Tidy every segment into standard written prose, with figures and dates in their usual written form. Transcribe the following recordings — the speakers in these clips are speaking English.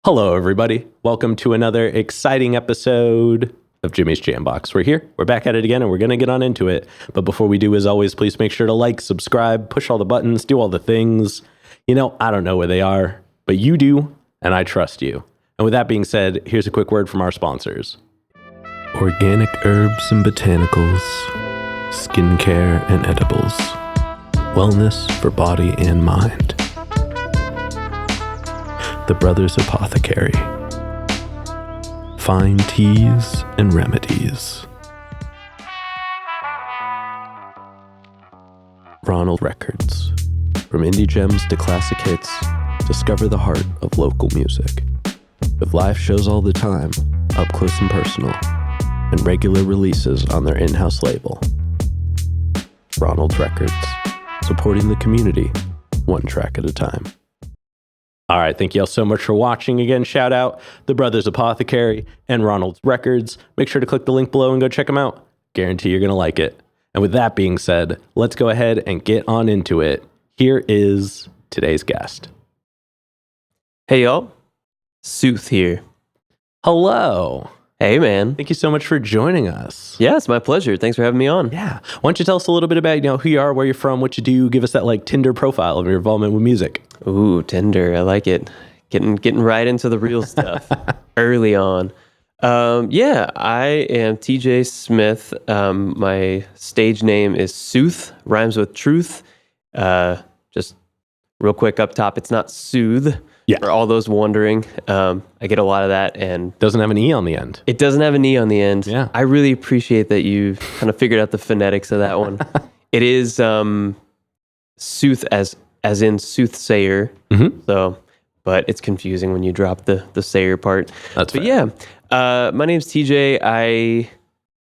Hello, everybody. Welcome to another exciting episode of Jimmy's Jambox. We're back at it again, and we're going to get on into it. But before we do, as always, please make sure to like, subscribe, push all the buttons, do all the things. You know, I don't know where they are, but you do, and I trust you. And with that being said, here's a quick word from our sponsors. Organic herbs and botanicals, skincare and edibles, wellness for body and mind. The Brothers Apothecary. Fine teas and remedies. Ronald Records. From indie gems to classic hits, discover the heart of local music. With live shows all the time, up close and personal, and regular releases on their in-house label. Ronald Records. Supporting the community, one track at a time. All right, thank you all so much for watching. Again, shout out The Brothers Apothecary and Ronald's Records. Make sure to click the link below and go check them out. Guarantee you're going to like it. And with that being said, let's go ahead and get on into it. Here is today's guest. Hey, y'all. Sooth here. Hello. Hey, man. Thank you so much for joining us. Yeah, it's my pleasure. Thanks for having me on. Yeah. Why don't you tell us a little bit about, who you are, where you're from, what you do, give us that Tinder profile of your involvement with music. Ooh, Tinder. I like it. Getting right into the real stuff early on. I am TJ Smith. My stage name is Sooth, rhymes with truth. Just real quick up top, it's not Soothe. Yeah. For all those wondering, I get a lot of that, and doesn't have an E on the end. It doesn't have an E on the end. Yeah. I really appreciate that you kind of figured out the phonetics of that one. It is Sooth as in soothsayer. Mm-hmm. So, but it's confusing when you drop the sayer part. That's fair. Yeah. My name's TJ. I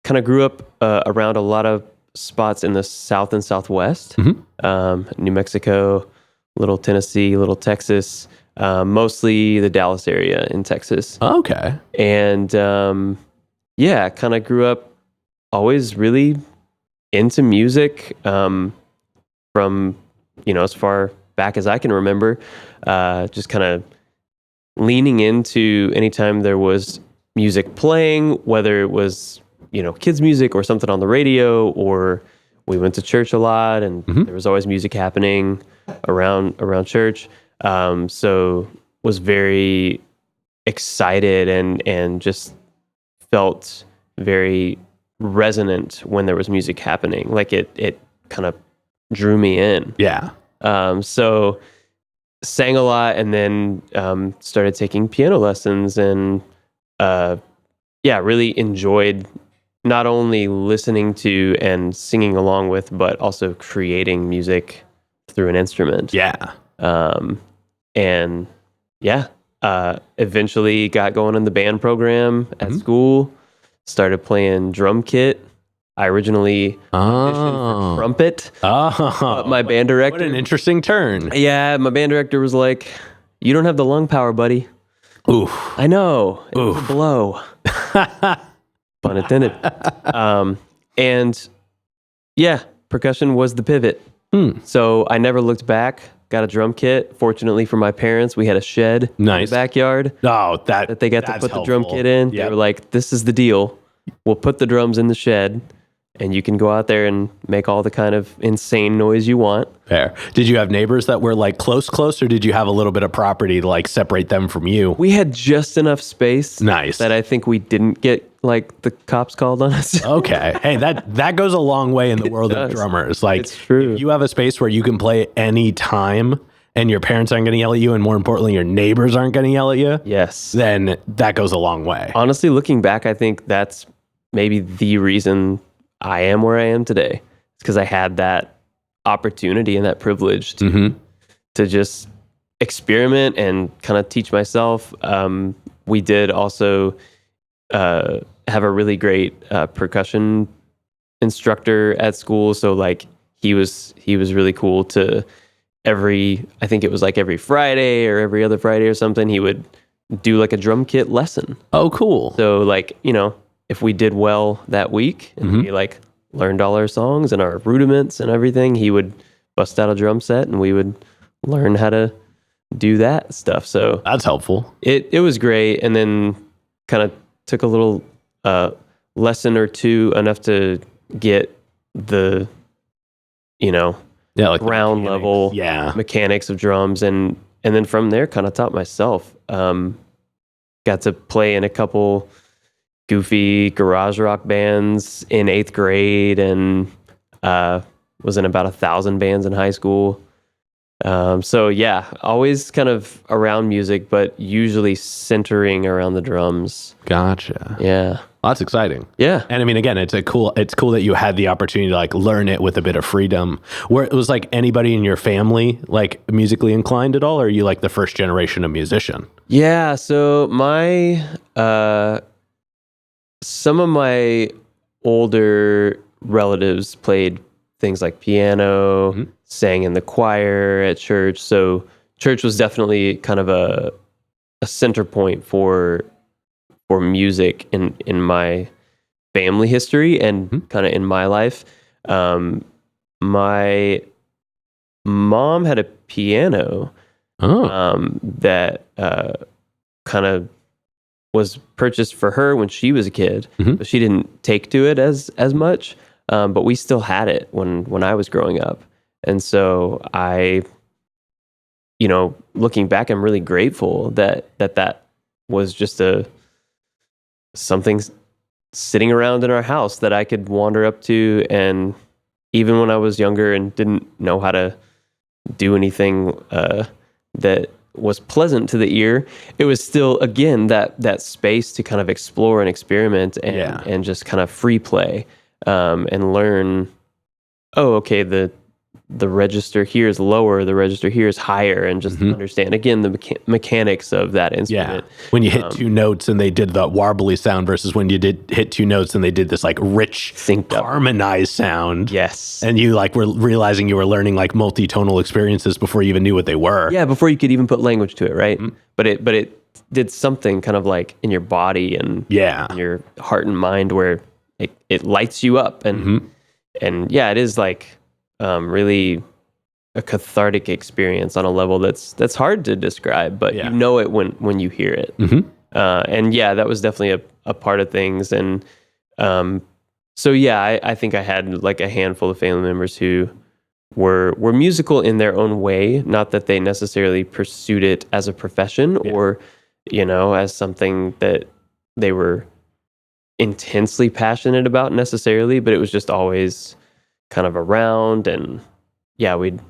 kind of grew up around a lot of spots in the South and Southwest. Mm-hmm. New Mexico, little Tennessee, little Texas. Mostly the Dallas area in Texas. Okay. And kind of grew up always really into music from, as far back as I can remember, just kind of leaning into anytime there was music playing, whether it was, kids music or something on the radio, or we went to church a lot and mm-hmm. there was always music happening around church. So was very excited and just felt very resonant when there was music happening. Like it kind of drew me in. Yeah. So sang a lot, and then started taking piano lessons, and really enjoyed not only listening to and singing along with, but also creating music through an instrument. Yeah. Eventually got going in the band program at mm-hmm. school, started playing drum kit. I originally auditioned for trumpet. Oh, my band director. What an interesting turn. Yeah, my band director was like, "You don't have the lung power, buddy." Oof. I know. It was a blow. Pun intended. Percussion was the pivot. So I never looked back. Got a drum kit. Fortunately for my parents, we had a shed in the backyard. Oh, that they got to put helpful. The drum kit in. Yep. They were like, "This is the deal. We'll put the drums in the shed, and you can go out there and make all the kind of insane noise you want." Fair. Did you have neighbors that were close, or did you have a little bit of property to separate them from you? We had just enough space. Nice. That I think we didn't get the cops called on us. Okay. Hey, that goes a long way in the world of drummers. It's true. If you have a space where you can play any time and your parents aren't going to yell at you, and more importantly, your neighbors aren't going to yell at you, yes, then that goes a long way. Honestly, looking back, I think that's maybe the reason I am where I am today. It's because I had that opportunity and that privilege to mm-hmm. to just experiment and kind of teach myself. We did also have a really great percussion instructor at school, so like he was really cool. To I think it was like every Friday or every other Friday or something, he would do like a drum kit lesson. Oh, cool. So like, if we did well that week and we like learned all our songs and our rudiments and everything, he would bust out a drum set and we would learn how to do that stuff. So That's helpful. it was great. And then kind of took a little lesson or two, enough to get the, Like ground level mechanics of drums. And then from there kind of taught myself. Got to play in a couple goofy garage rock bands in 8th grade, and was in about 1,000 bands in high school. So yeah, always kind of around music, but usually centering around the drums. Gotcha. Yeah. Well, that's exciting. Yeah. And I mean, again, it's cool that you had the opportunity to like learn it with a bit of freedom. Where it was like, anybody in your family like musically inclined at all, or are you like the first generation of musician? Yeah. So my some of my older relatives played things like piano, sang in the choir at church. So church was definitely kind of a center point for music in my family history and kind of in my life. My mom had a piano that kind of was purchased for her when she was a kid, but she didn't take to it as much. But we still had it when I was growing up. And so I, looking back, I'm really grateful that was just something sitting around in our house that I could wander up to. And even when I was younger and didn't know how to do anything that was pleasant to the ear, it was still, again, that space to kind of explore and experiment and just kind of free play and learn, okay, the register here is lower, the register here is higher, and just understand, again, the mechanics of that instrument. Yeah. When you hit two notes and they did the warbly sound versus when you did hit two notes and they did this like rich, synced up, harmonized sound. Yes. And you like were realizing you were learning like multi-tonal experiences before you even knew what they were. Yeah, before you could even put language to it, right? But it did something kind of like in your body and in your heart and mind where it lights you up. And yeah, it is like really a cathartic experience on a level that's hard to describe, but you know it when you hear it. And yeah, that was definitely a part of things. And so yeah, I think I had like a handful of family members who were musical in their own way, not that they necessarily pursued it as a profession or as something that they were intensely passionate about necessarily, but it was just always kind of around. And yeah, we'd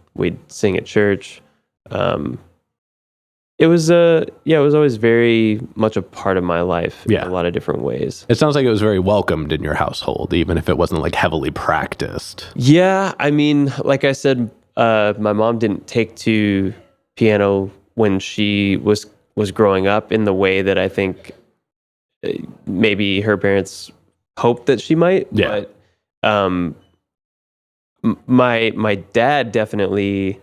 sing at church. It was always very much a part of my life in a lot of different ways. It sounds like it was very welcomed in your household, even if it wasn't like heavily practiced. Yeah, I mean, like I said, my mom didn't take to piano when she was growing up in the way that I think maybe her parents hoped that she might. Yeah. But my dad definitely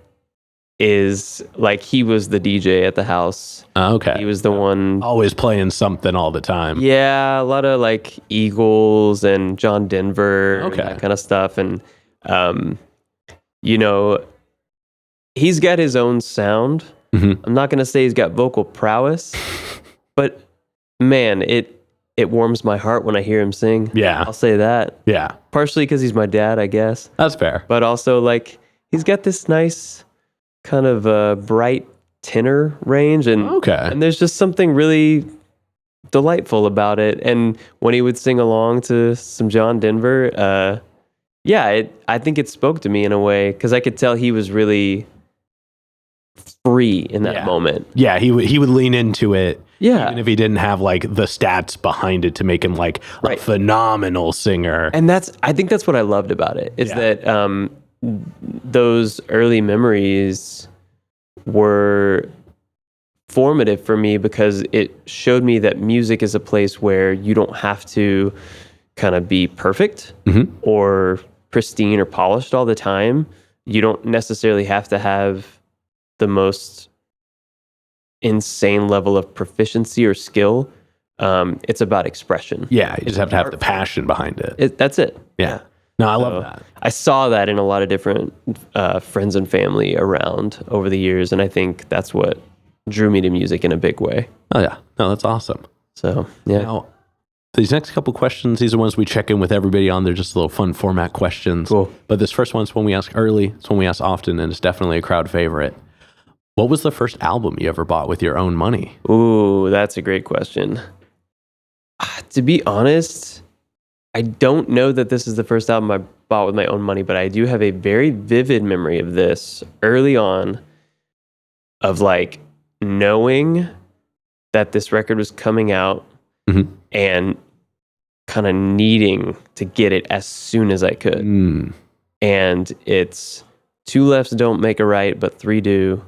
is like, he was the DJ at the house. Okay. He was the one always playing something all the time. Yeah, a lot of like Eagles and John Denver, and that kind of stuff. And he's got his own sound. I'm not going to say he's got vocal prowess, but man, it warms my heart when I hear him sing. Yeah. I'll say that. Yeah. Partially because he's my dad, I guess. That's fair. But also, like, he's got this nice kind of bright tenor range. And there's just something really delightful about it. And when he would sing along to some John Denver, I think it spoke to me in a way, because I could tell he was really free in that moment. Yeah, he would lean into it. Yeah. Even if he didn't have like the stats behind it to make him like a phenomenal singer. And I think that's what I loved about it, is that those early memories were formative for me, because it showed me that music is a place where you don't have to kind of be perfect or pristine or polished all the time. You don't necessarily have to have the most insane level of proficiency or skill. It's about expression. Yeah, you just have to have the passion behind it. That's it. Yeah. No, I love that. I saw that in a lot of different friends and family around over the years, and I think that's what drew me to music in a big way. Oh, yeah. No, that's awesome. So, yeah. Now, these next couple questions, these are ones we check in with everybody on. They're just little fun format questions. Cool. But this first one's one we ask early. It's one we ask often, and it's definitely a crowd favorite. What was the first album you ever bought with your own money? Ooh, that's a great question. To be honest, I don't know that this is the first album I bought with my own money, but I do have a very vivid memory of this early on, of like knowing that this record was coming out and kind of needing to get it as soon as I could. And it's Two Lefts Don't Make a Right, but Three Do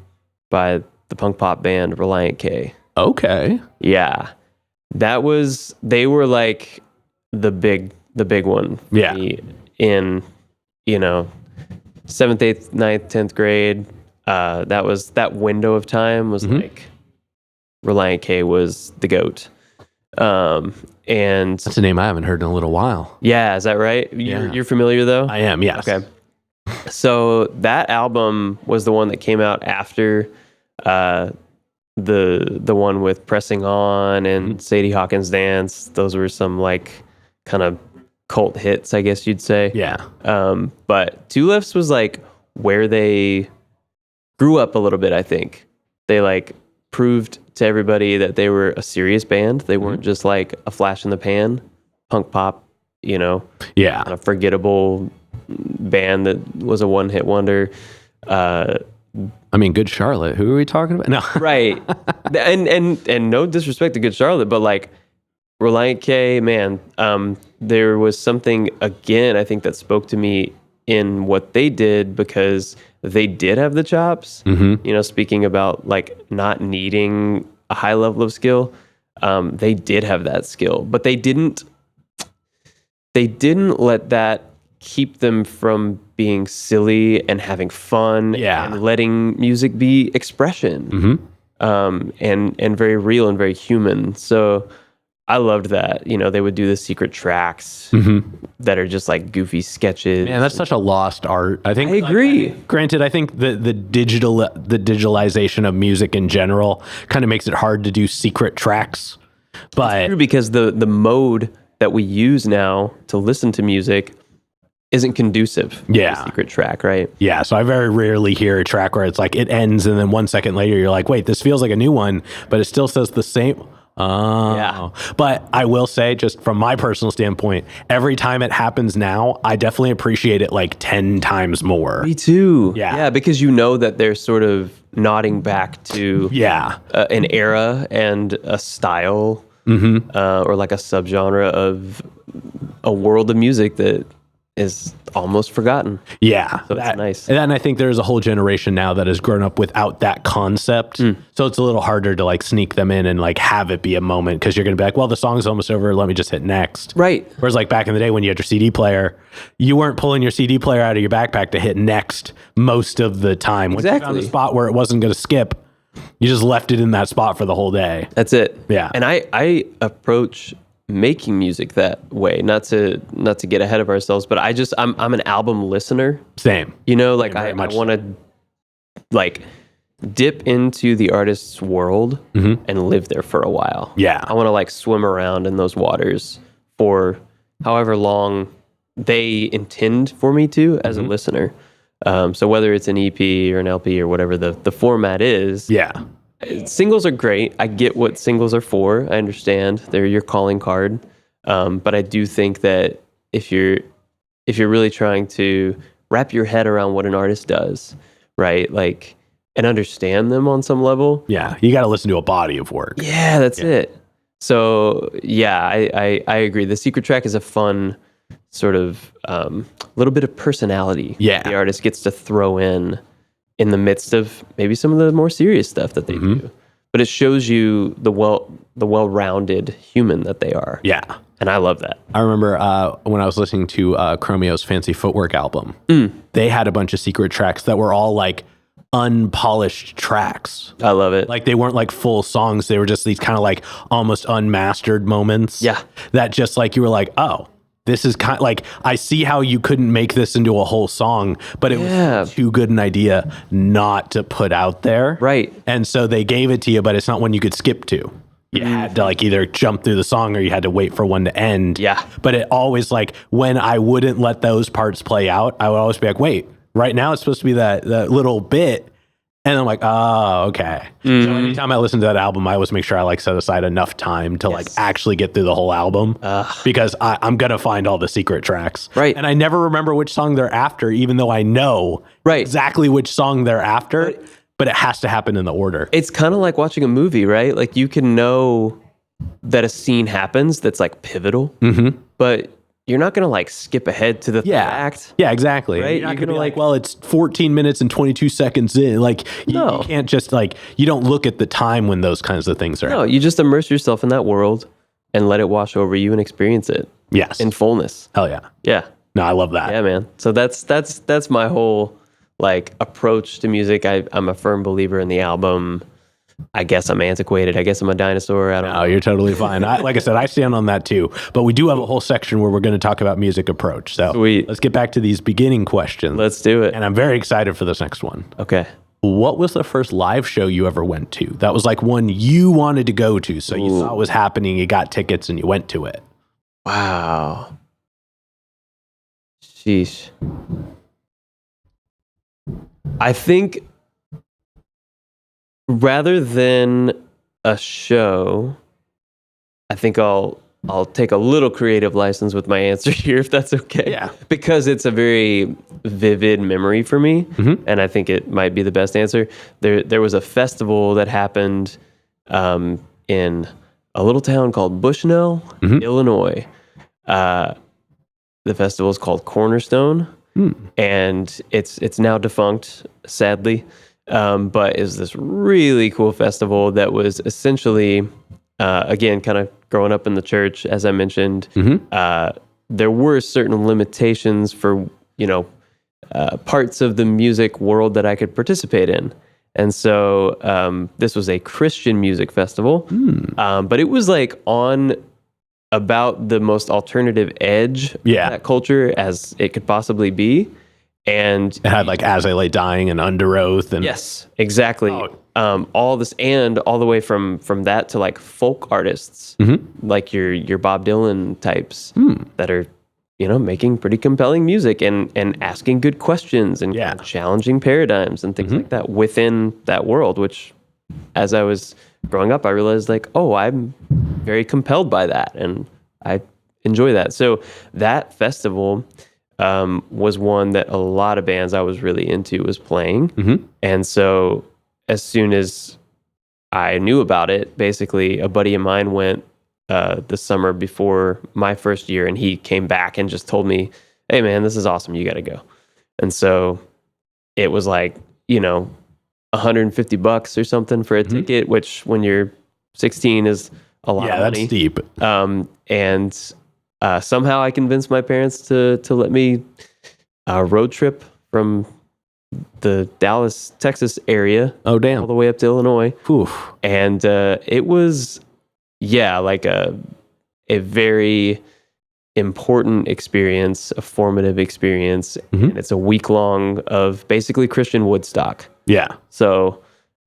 by the punk pop band Reliant K. Okay. Yeah. They were like the big one for me in, 7th, 8th, 9th, 10th grade. That window of time was like Reliant K was the GOAT. And that's a name I haven't heard in a little while. Yeah, is that right? You're familiar though? I am, yes. Okay. So that album was the one that came out after the one with Pressing On and Sadie Hawkins Dance. Those were some like kind of cult hits, I guess you'd say. Yeah. But Two Lefts was like where they grew up a little bit, I think. They like proved to everybody that they were a serious band. They weren't just like a flash in the pan punk pop, kind of forgettable band that was a one-hit wonder. I mean, Good Charlotte. Who are we talking about? No. Right. And no disrespect to Good Charlotte, but like Reliant K, man, there was something, again, I think that spoke to me in what they did, because they did have the chops. Speaking about like not needing a high level of skill, they did have that skill, but they didn't let that keep them from being silly and having fun and letting music be expression, and very real and very human. So I loved that. They would do the secret tracks that are just like goofy sketches. Man, that's such a lost art. I think. I agree. Granted, I think the digitalization of music in general kind of makes it hard to do secret tracks. But it's true, because the mode that we use now to listen to music isn't conducive to a secret track, right? Yeah, so I very rarely hear a track where it's like it ends and then 1 second later you're like, wait, this feels like a new one, but it still says the same. Oh. But I will say, just from my personal standpoint, every time it happens now, I definitely appreciate it like 10 times more. Me too. Yeah, because that they're sort of nodding back to an era and a style, or like a subgenre of a world of music that is almost forgotten. Yeah. So that's nice. And I think there's a whole generation now that has grown up without that concept. So it's a little harder to like sneak them in and like have it be a moment, because you're going to be like, well, the song's almost over. Let me just hit next. Right. Whereas like back in the day when you had your CD player, you weren't pulling your CD player out of your backpack to hit next most of the time. When you found a spot where it wasn't going to skip, you just left it in that spot for the whole day. That's it. Yeah. And I approach making music that way, not to get ahead of ourselves, but I'm an album listener. Same. Like I want to like dip into the artist's world and live there for a while. Yeah. I want to like swim around in those waters for however long they intend for me to as a listener. So whether it's an EP or an LP or whatever the format is. Yeah. Singles are great. I get what singles are for. I understand they're your calling card. But I do think that if you're really trying to wrap your head around what an artist does, right? Like, and understand them on some level. Yeah. You got to listen to a body of work. Yeah, that's it. So I agree. The secret track is a fun sort of little bit of personality. Yeah. The artist gets to throw in the midst of maybe some of the more serious stuff that they do. but it shows you the well-rounded human that they are. Yeah. And I love that. I remember when I was listening to Chromeo's Fancy Footwork album, they had a bunch of secret tracks that were all like unpolished tracks. I love it. Like they weren't like full songs. They were just these kind of like almost unmastered moments. Yeah. That just like, you were like, oh, this is kind of like, I see how you couldn't make this into a whole song, but it was too good an idea not to put out there. Right. And so they gave it to you, but it's not one you could skip to. You had to like either jump through the song or you had to wait for one to end. Yeah. But it always like when I wouldn't let those parts play out, I would always be like, wait, right now it's supposed to be that little bit. And I'm like, oh, okay. So anytime I listen to that album, I always make sure I like set aside enough time to like actually get through the whole album because I'm going to find all the secret tracks. Right. And I never remember which song they're after, even though I know exactly which song they're after, but it has to happen in the order. It's kind of like watching a movie, right? Like you can know that a scene happens that's like pivotal, but you're not going to like skip ahead to the third act. Yeah, exactly. Right? You're not going to be like, well, it's 14 minutes and 22 seconds in. Like, you can't just like, you don't look at the time when those kinds of things are happening. You just immerse yourself in that world and let it wash over you and experience it. Yes. In fullness. Hell yeah. Yeah. No, I love that. Yeah, man. So that's my whole like approach to music. I'm a firm believer in the album. I guess I'm antiquated. I guess I'm a dinosaur. I don't know. No, you're totally fine. Like I said, I stand on that too. But we do have a whole section where we're going to talk about music approach. So let's get back to these beginning questions. Let's do it. And I'm very excited for this next one. Okay. What was the first live show you ever went to? That was like one you wanted to go to. So you saw it was happening, you got tickets, and you went to it. Wow. Sheesh. I think rather than a show, I think I'll take a little creative license with my answer here, if that's okay. Yeah. Because it's a very vivid memory for me, and I think it might be the best answer. There was a festival that happened in a little town called Bushnell, Illinois. The festival is called Cornerstone, and it's now defunct, sadly. But is this really cool festival that was essentially, again, kind of growing up in the church, as I mentioned, there were certain limitations for, parts of the music world that I could participate in. And so this was a Christian music festival, but it was like on about the most alternative edge of that culture as it could possibly be. And it had like As I Lay Dying and Under Oath. And yes, exactly. All this, and all the way from that to like folk artists, like your Bob Dylan types that are, making pretty compelling music and asking good questions and kind of challenging paradigms and things like that within that world, which as I was growing up, I realized like, oh, I'm very compelled by that and I enjoy that. So that festival was one that a lot of bands I was really into was playing. And so as soon as I knew about it, basically a buddy of mine went the summer before my first year, and he came back and just told me, hey man, this is awesome, you got to go. And so it was like, $150 or something for a ticket, which when you're 16 is a lot of money. Yeah, that's steep. And somehow I convinced my parents to let me road trip from the Dallas, Texas area. Oh, damn. All the way up to Illinois. Oof. And it was, like a very important experience, a formative experience. And it's a week long of basically Christian Woodstock. Yeah. So,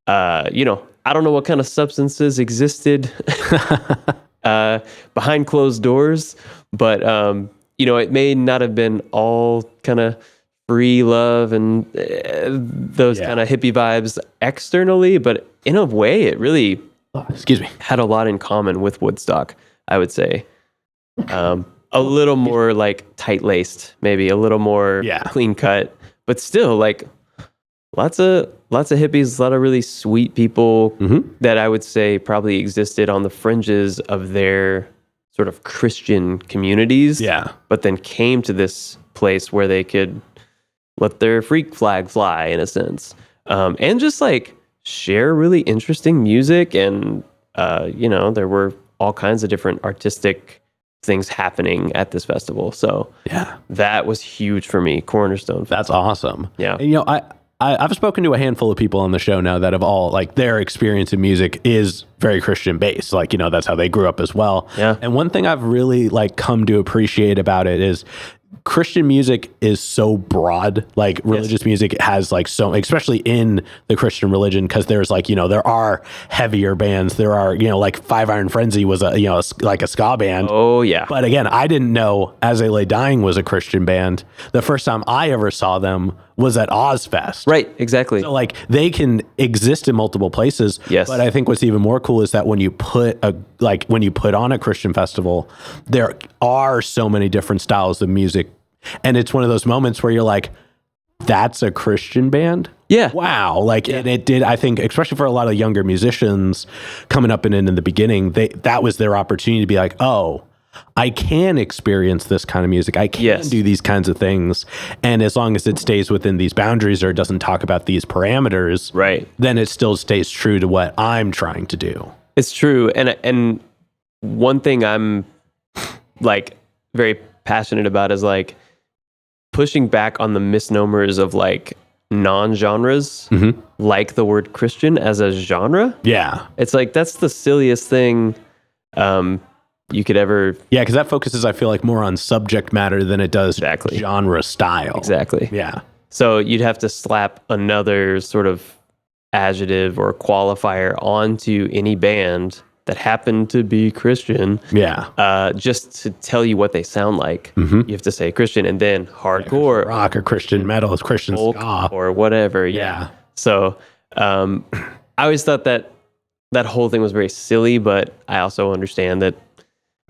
I don't know what kind of substances existed behind closed doors, but it may not have been all kind of free love and those kind of hippie vibes externally, but in a way it really had a lot in common with Woodstock, I would say. A little more like tight-laced, maybe a little more clean cut, but still like lots of hippies, a lot of really sweet people that I would say probably existed on the fringes of their sort of Christian communities. Yeah. But then came to this place where they could let their freak flag fly in a sense. And just like share really interesting music, and there were all kinds of different artistic things happening at this festival. So Yeah. that was huge for me. Cornerstone. That's awesome. Yeah. And, I've spoken to a handful of people on the show now that have all, like, their experience in music is very Christian based. Like, that's how they grew up as well. Yeah. And one thing I've really, like, come to appreciate about it is Christian music is so broad. Like, religious music has, like, so, especially in the Christian religion, because there's, like, there are heavier bands. There are, like, Five Iron Frenzy was like a ska band. Oh yeah. But again, I didn't know As They Lay Dying was a Christian band. The first time I ever saw them was at Ozfest. Right. Exactly. So, like, they can exist in multiple places. Yes. But I think what's even more cool is that when you put on a Christian festival, there are so many different styles of music. And it's one of those moments where you're like, that's a Christian band? Yeah. Wow. Like, and it did, I think, especially for a lot of younger musicians coming up and in the beginning, that was their opportunity to be like, oh, I can experience this kind of music. I can do these kinds of things. And as long as it stays within these boundaries or it doesn't talk about these parameters, Right. then it still stays true to what I'm trying to do. It's true. And one thing I'm, like, very passionate about is, like, pushing back on the misnomers of, like, non-genres, like the word Christian as a genre. Yeah. It's like, that's the silliest thing you could ever... Yeah, because that focuses, I feel like, more on subject matter than it does genre style. Exactly. Yeah. So you'd have to slap another sort of adjective or qualifier onto any band that happened to be Christian. Yeah. Just to tell you what they sound like. You have to say Christian, and then hardcore, rock or Christian metal, is Christian ska or whatever. Yeah. So I always thought that whole thing was very silly, but I also understand that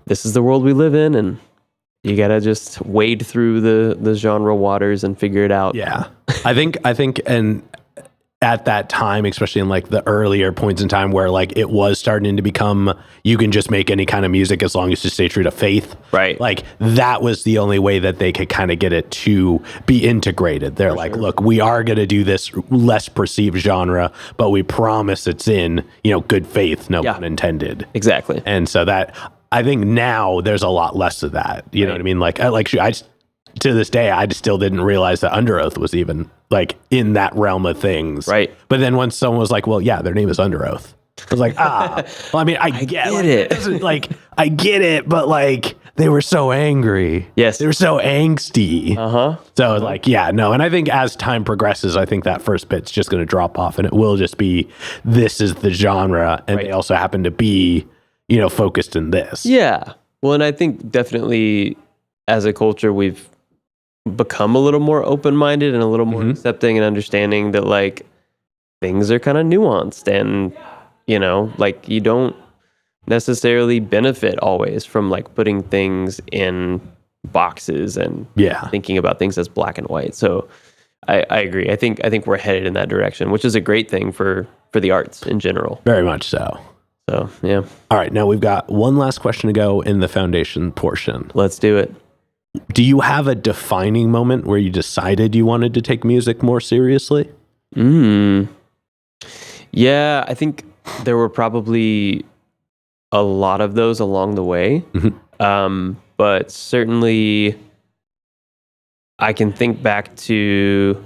this is the world we live in, and you gotta just wade through the genre waters and figure it out. Yeah. I think, and at that time, especially in, like, the earlier points in time where, like, it was starting to become, you can just make any kind of music as long as you stay true to faith. Right. Like, that was the only way that they could kind of get it to be integrated. They're like, look, we are going to do this less perceived genre, but we promise it's in, good faith, no pun intended. Exactly. And so that, I think now there's a lot less of that. You know what I mean? Like, to this day, I just still didn't realize that Under Oath was even, like, in that realm of things. Right. But then once someone was like, well, yeah, their name is Under Oath, I was like, well, I mean, I get it. It doesn't, like, I get it, but, like, they were so angry. Yes. They were so angsty. So, like, yeah, no. And I think as time progresses, I think that first bit's just going to drop off, and it will just be, this is the genre, and they also happen to be, focused in this. Yeah. Well, and I think definitely as a culture, we've become a little more open-minded and a little more accepting and understanding that, like, things are kind of nuanced, and like, you don't necessarily benefit always from, like, putting things in boxes and thinking about things as black and white. So I agree. I think we're headed in that direction, which is a great thing for the arts in general. Very much so. So yeah. All right, now we've got one last question to go in the foundation portion. Let's do it. Do you have a defining moment where you decided you wanted to take music more seriously? Yeah, I think there were probably a lot of those along the way. But certainly I can think back to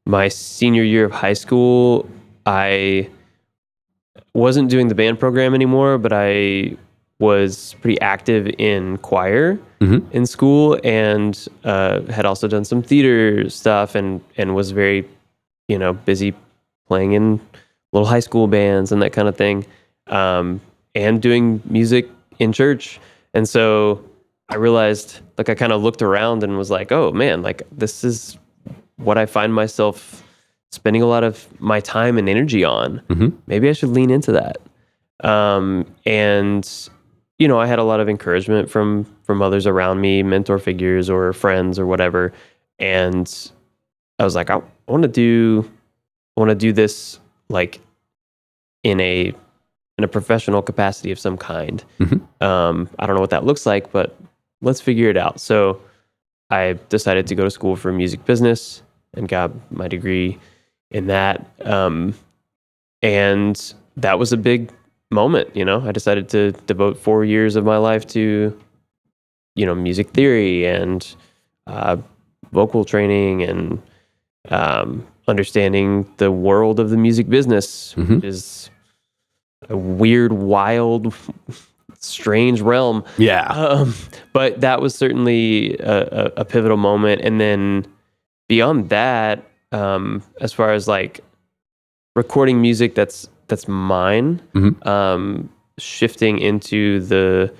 my senior year of high school. I wasn't doing the band program anymore, but I was pretty active in choir in school, and had also done some theater stuff, and was very, busy playing in little high school bands and that kind of thing, and doing music in church. And so I realized, like, I kind of looked around and was like, oh man, like, this is what I find myself spending a lot of my time and energy on. Maybe I should lean into that. And I had a lot of encouragement from others around me, mentor figures or friends or whatever. And I was like, I want to do this, like, in a professional capacity of some kind. I don't know what that looks like, but let's figure it out. So I decided to go to school for music business and got my degree in that. And that was a big moment, I decided to devote 4 years of my life to, music theory and vocal training and understanding the world of the music business, which is a weird, wild, strange realm. Yeah. But that was certainly a pivotal moment. And then beyond that, as far as like recording music that's mine, shifting into the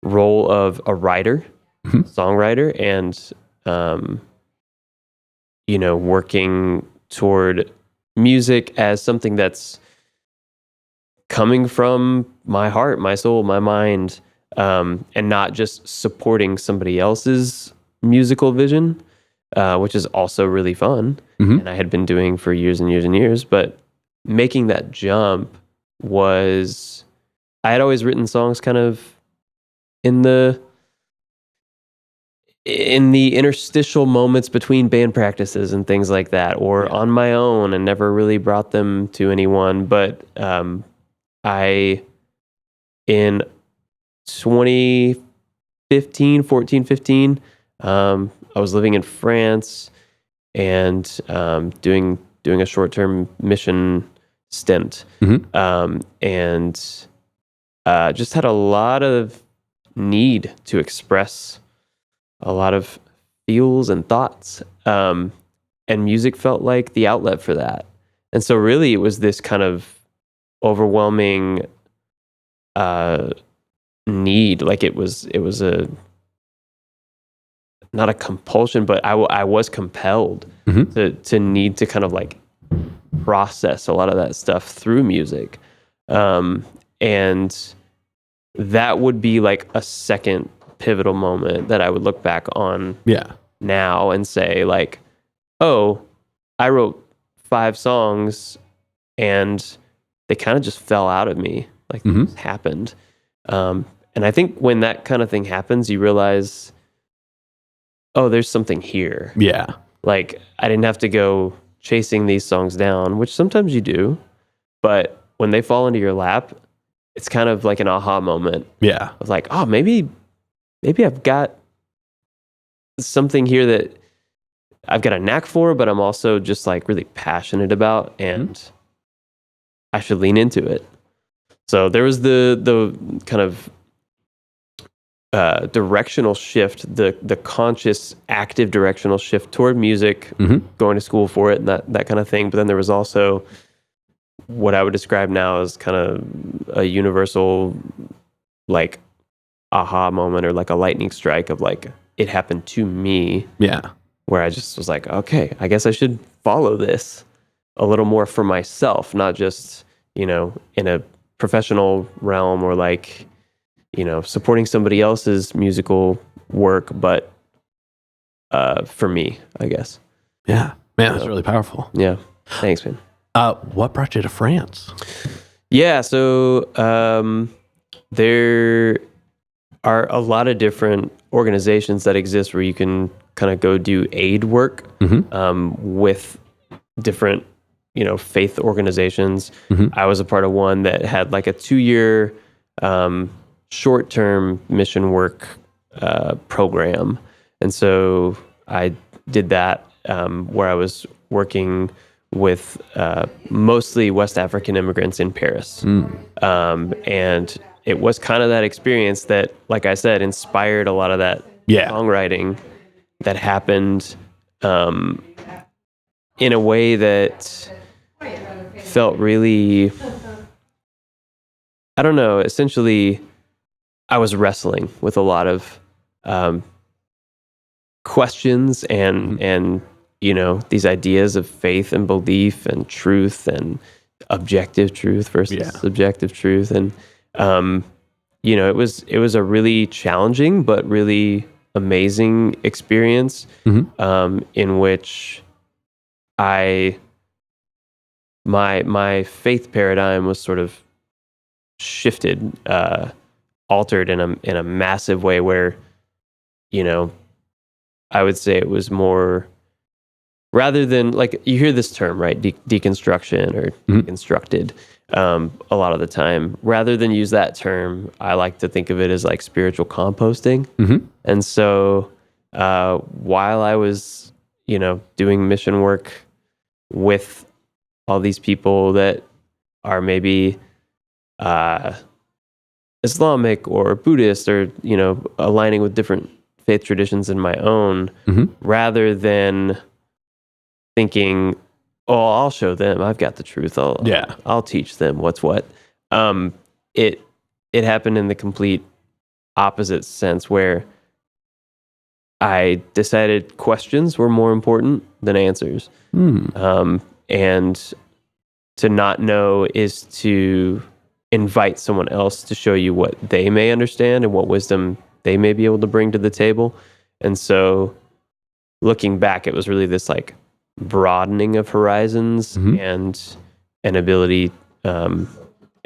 role of a writer, songwriter, and working toward music as something that's coming from my heart, my soul, my mind, and not just supporting somebody else's musical vision, which is also really fun. And I had been doing for years and years and years, but making that jump was, I had always written songs kind of in the interstitial moments between band practices and things like that, or on my own, and never really brought them to anyone. But in 2015, 15, I was living in France and doing a short-term mission stint, and just had a lot of need to express a lot of feels and thoughts, and music felt like the outlet for that. And so really it was this kind of overwhelming need. Like it was not a compulsion, but I was compelled to need to kind of like process a lot of that stuff through music. And that would be like a second pivotal moment that I would look back on now and say like, oh, I wrote 5 songs and they kind of just fell out of me. Like it happened. And I think when that kind of thing happens, you realize, oh, there's something here. Yeah. Like I didn't have to go chasing these songs down, which sometimes you do, but when they fall into your lap, it's kind of like an aha moment. Yeah. Of like, oh, maybe I've got something here that I've got a knack for, but I'm also just like really passionate about, and I should lean into it. So there was the kind of directional shift, the conscious, active directional shift toward music, going to school for it, and that kind of thing. But then there was also what I would describe now as kind of a universal, like, aha moment, or like a lightning strike of like, it happened to me. Yeah. Where I just was like, okay, I guess I should follow this a little more for myself, not just, in a professional realm or like, supporting somebody else's musical work, but for me, I guess. Yeah. Man, that's really powerful. Yeah. Thanks, man. What brought you to France? Yeah. So there are a lot of different organizations that exist where you can kind of go do aid work with different, faith organizations. I was a part of one that had like a 2-year short-term mission work program. And so I did that where I was working with mostly West African immigrants in Paris. And it was kind of that experience that, like I said, inspired a lot of that songwriting that happened in a way that felt really, I don't know, essentially I was wrestling with a lot of questions and these ideas of faith and belief and truth and objective truth versus subjective truth. And it was a really challenging but really amazing experience in which my faith paradigm was sort of shifted, altered in a massive way where, I would say it was more rather than like you hear this term, right? Deconstruction or deconstructed a lot of the time. Rather than use that term, I like to think of it as like spiritual composting. And so while I was, doing mission work with all these people that are maybe Islamic or Buddhist or, aligning with different faith traditions in my own, rather than thinking, oh, I'll show them, I've got the truth, I'll teach them what's what. It happened in the complete opposite sense, where I decided questions were more important than answers. And to not know is to invite someone else to show you what they may understand and what wisdom they may be able to bring to the table. And so looking back, it was really this like broadening of horizons and an ability, an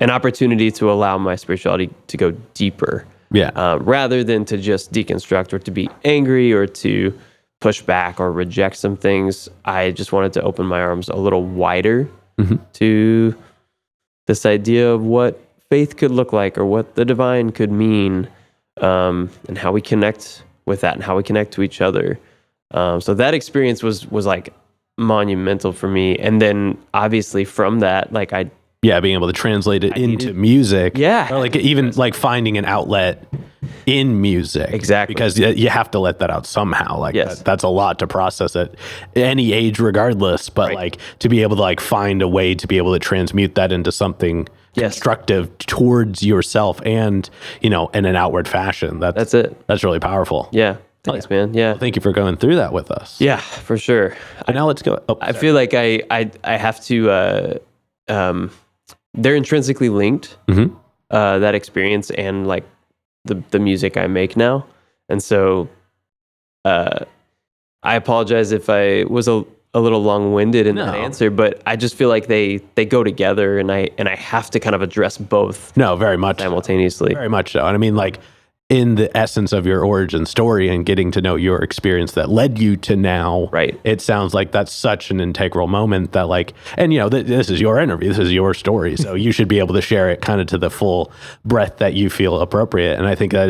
opportunity to allow my spirituality to go deeper. Rather than to just deconstruct or to be angry or to push back or reject some things. I just wanted to open my arms a little wider to this idea of what faith could look like or what the divine could mean, and how we connect with that and how we connect to each other. So that experience was like monumental for me. And then obviously from that, like being able to translate it into music. Or like even like finding an outlet in music. Exactly. Because you have to let that out somehow. Like that's a lot to process at any age regardless. But like to be able to like find a way to be able to transmute that into something constructive towards yourself and, in an outward fashion. That's it. That's really powerful. Yeah. Thanks, man. Yeah. Well, thank you for going through that with us. Yeah, for sure. And now let's go. I feel like I have to, they're intrinsically linked, that experience and like the music I make now. And so I apologize if I was a little long-winded in that answer, but I just feel like they go together, and I have to kind of address both. No, very much simultaneously. Very much so. And I mean, like, in the essence of your origin story and getting to know your experience that led you to now, it sounds like that's such an integral moment that like, and this is your interview, this is your story, so you should be able to share it kind of to the full breadth that you feel appropriate. And I think that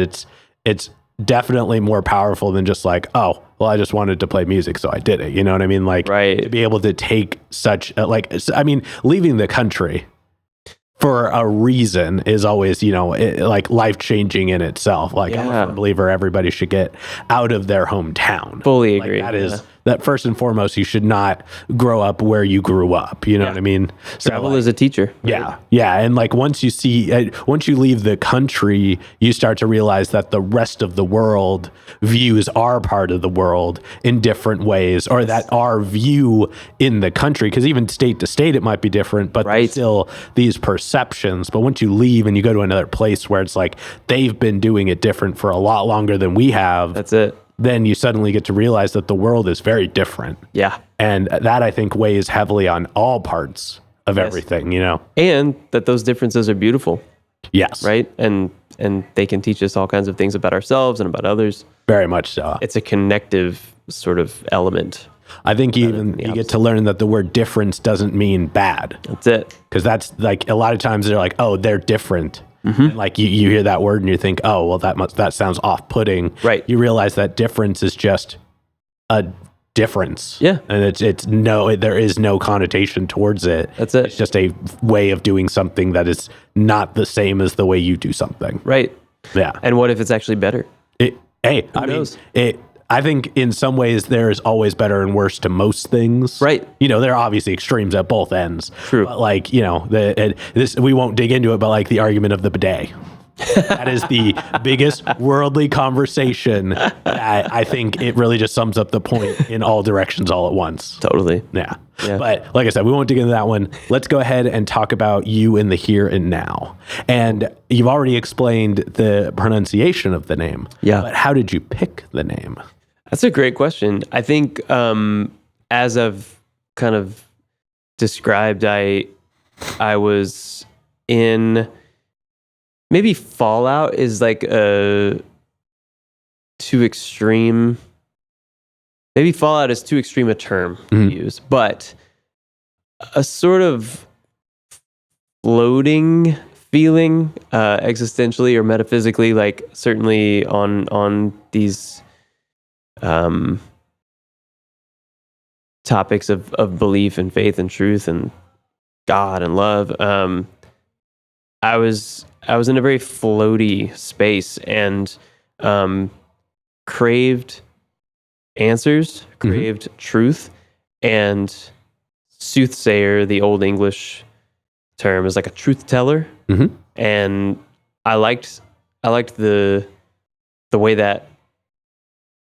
it's definitely more powerful than just like, oh, well, I just wanted to play music, so I did it. You know what I mean? Like, to be able to take such leaving the country for a reason is always, like life-changing in itself. Like, I'm a firm believer everybody should get out of their hometown. Fully agree. That is that first and foremost, you should not grow up where you grew up. You know what I mean? Travel is a teacher. Right? Yeah. And like once you leave the country, you start to realize that the rest of the world views our part of the world in different ways, or that our view in the country, because even state to state, it might be different, but there's still these perceptions. But once you leave and you go to another place where it's like they've been doing it different for a lot longer than we have. That's it. Then you suddenly get to realize that the world is very different. Yeah. And that, I think, weighs heavily on all parts of everything, And that those differences are beautiful. Yes. Right? And they can teach us all kinds of things about ourselves and about others. Very much so. It's a connective sort of element. I think you get to learn that the word difference doesn't mean bad. That's it. Because that's like, a lot of times they're like, oh, they're different. And like you hear that word and you think, oh, well, that sounds off-putting. Right. You realize that difference is just a difference. Yeah. And there is no connotation towards it. That's it. It's just a way of doing something that is not the same as the way you do something. Right. Yeah. And what if it's actually better? I think in some ways there is always better and worse to most things. Right. There are obviously extremes at both ends. True. But like, we won't dig into it, but like the argument of the bidet. That is the biggest worldly conversation. I think it really just sums up the point in all directions all at once. Totally. Yeah. But like I said, we won't dig into that one. Let's go ahead and talk about you in the here and now. And you've already explained the pronunciation of the name. Yeah. But how did you pick the name? That's a great question. I think as I've kind of described, I was in... Maybe fallout is like a too extreme maybe fallout is too extreme a term to use, but a sort of floating feeling, existentially or metaphysically, like certainly on these topics of belief and faith and truth and God and love. I was in a very floaty space and craved answers, craved truth, and soothsayer, the old English term, is like a truth teller. And I liked the way that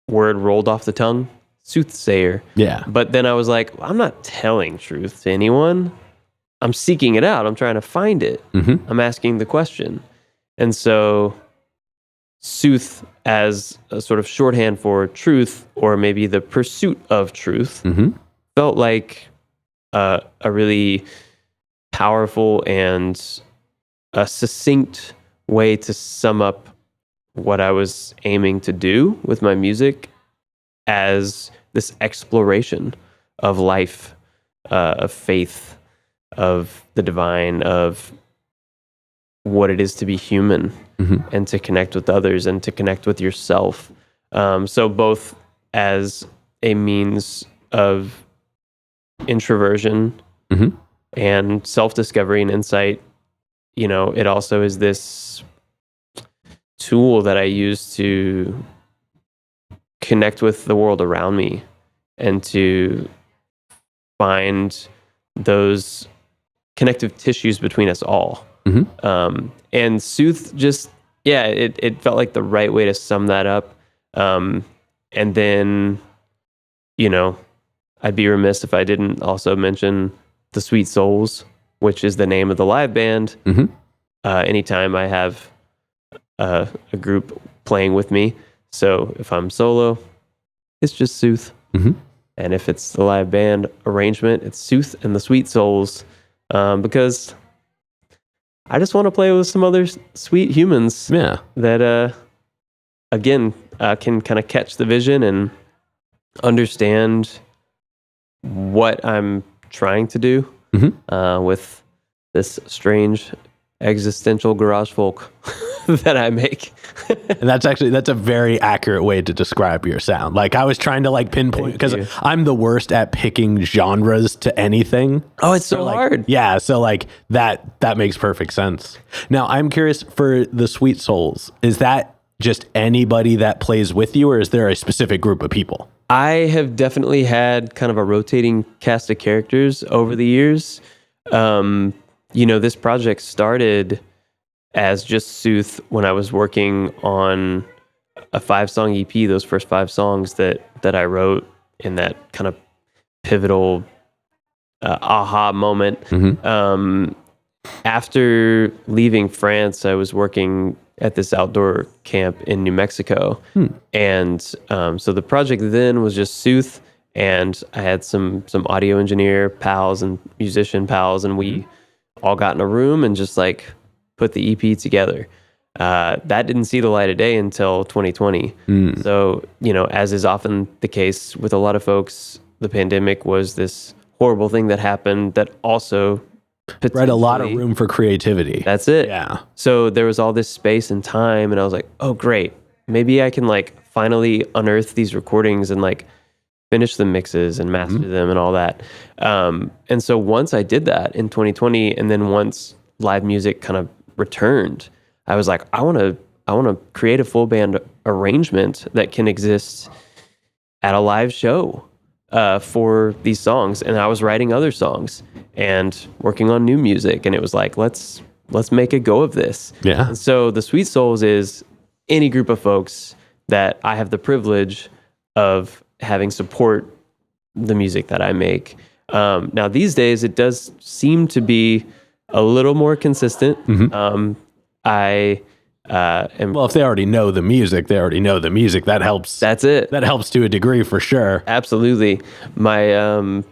word rolled off the tongue, soothsayer. Yeah. But then I was like, I'm not telling truth to anyone. I'm seeking it out. I'm trying to find it. I'm asking the question. And so sooth as a sort of shorthand for truth, or maybe the pursuit of truth, felt like a really powerful and a succinct way to sum up what I was aiming to do with my music as this exploration of life, of faith, of the divine, of what it is to be human, and to connect with others and to connect with yourself. So both as a means of introversion and self-discovery and insight, it also is this tool that I use to connect with the world around me and to find those connective tissues between us all. And Sooth just, it felt like the right way to sum that up. And then, I'd be remiss if I didn't also mention the Sweet Souls, which is the name of the live band. Anytime I have a group playing with me. So if I'm solo, it's just Sooth. And if it's the live band arrangement, it's Sooth and the Sweet Souls. Because I just want to play with some other sweet humans that, again, can kind of catch the vision and understand what I'm trying to do with this strange existential garage folk that I make. And that's a very accurate way to describe your sound. Like, I was trying to pinpoint, because I'm the worst at picking genres to anything. Oh, it's so hard. Yeah. So that makes perfect sense. Now I'm curious, for the Sweet Souls, is that just anybody that plays with you, or is there a specific group of people? I have definitely had kind of a rotating cast of characters over the years. This project started as just Sooth when I was working on a 5-song EP, those first 5 songs that I wrote in that kind of pivotal aha moment. After leaving France, I was working at this outdoor camp in New Mexico. And so the project then was just Sooth, and I had some audio engineer pals and musician pals, and we all got in a room and just put the EP together. That didn't see the light of day until 2020. So, as is often the case with a lot of folks, the pandemic was this horrible thing that happened that also a lot of room for creativity. That's it. Yeah. So there was all this space and time, and I was like, oh, great. Maybe I can finally unearth these recordings and finish the mixes and master them and all that. And so once I did that in 2020, and then once live music kind of returned, I was like, I want to create a full band arrangement that can exist at a live show for these songs. And I was writing other songs and working on new music, and it was like, let's make a go of this. Yeah. And so the Sweet Souls is any group of folks that I have the privilege of having support the music that I make. Now these days it does seem to be a little more consistent. I am. Well, if they already know the music, they already know the music. That helps. That's it. That helps to a degree, for sure. Absolutely. My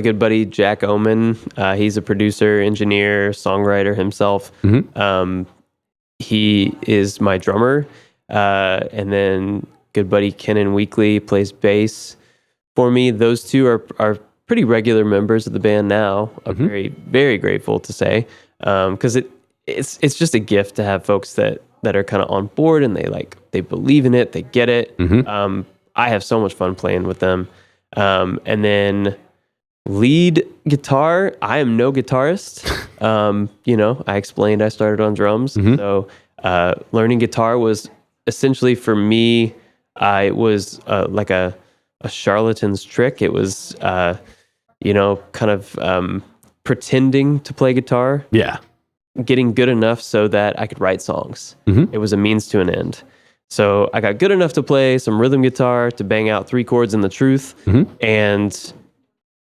good buddy Jack Oman, he's a producer, engineer, songwriter himself. He is my drummer, and then good buddy Kenan Weekly plays bass. for me. Those two are pretty regular members of the band now. I'm very, very grateful to say, because it's just a gift to have folks that are kind of on board and they believe in it, they get it. I have so much fun playing with them. And then lead guitar, I am no guitarist. I explained I started on drums. So learning guitar was essentially for me, it was like a charlatan's trick. It was, kind of pretending to play guitar. Yeah. Getting good enough so that I could write songs. It was a means to an end. So I got good enough to play some rhythm guitar to bang out 3 chords in the truth. And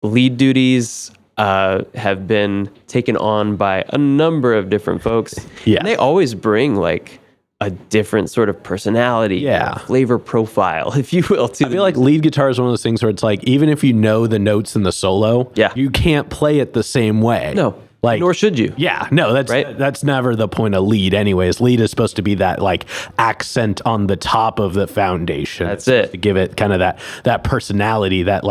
lead duties have been taken on by a number of different folks. Yeah. And they always bring like a different sort of personality, flavor profile, if you will. I feel like lead guitar is one of those things where it's like, even if you know the notes in the solo, you can't play it the same way. No. Like, nor should you. Yeah, no, that's never the point of lead anyways. Lead is supposed to be that like accent on the top of the foundation. That's it. To give it kind of that personality, that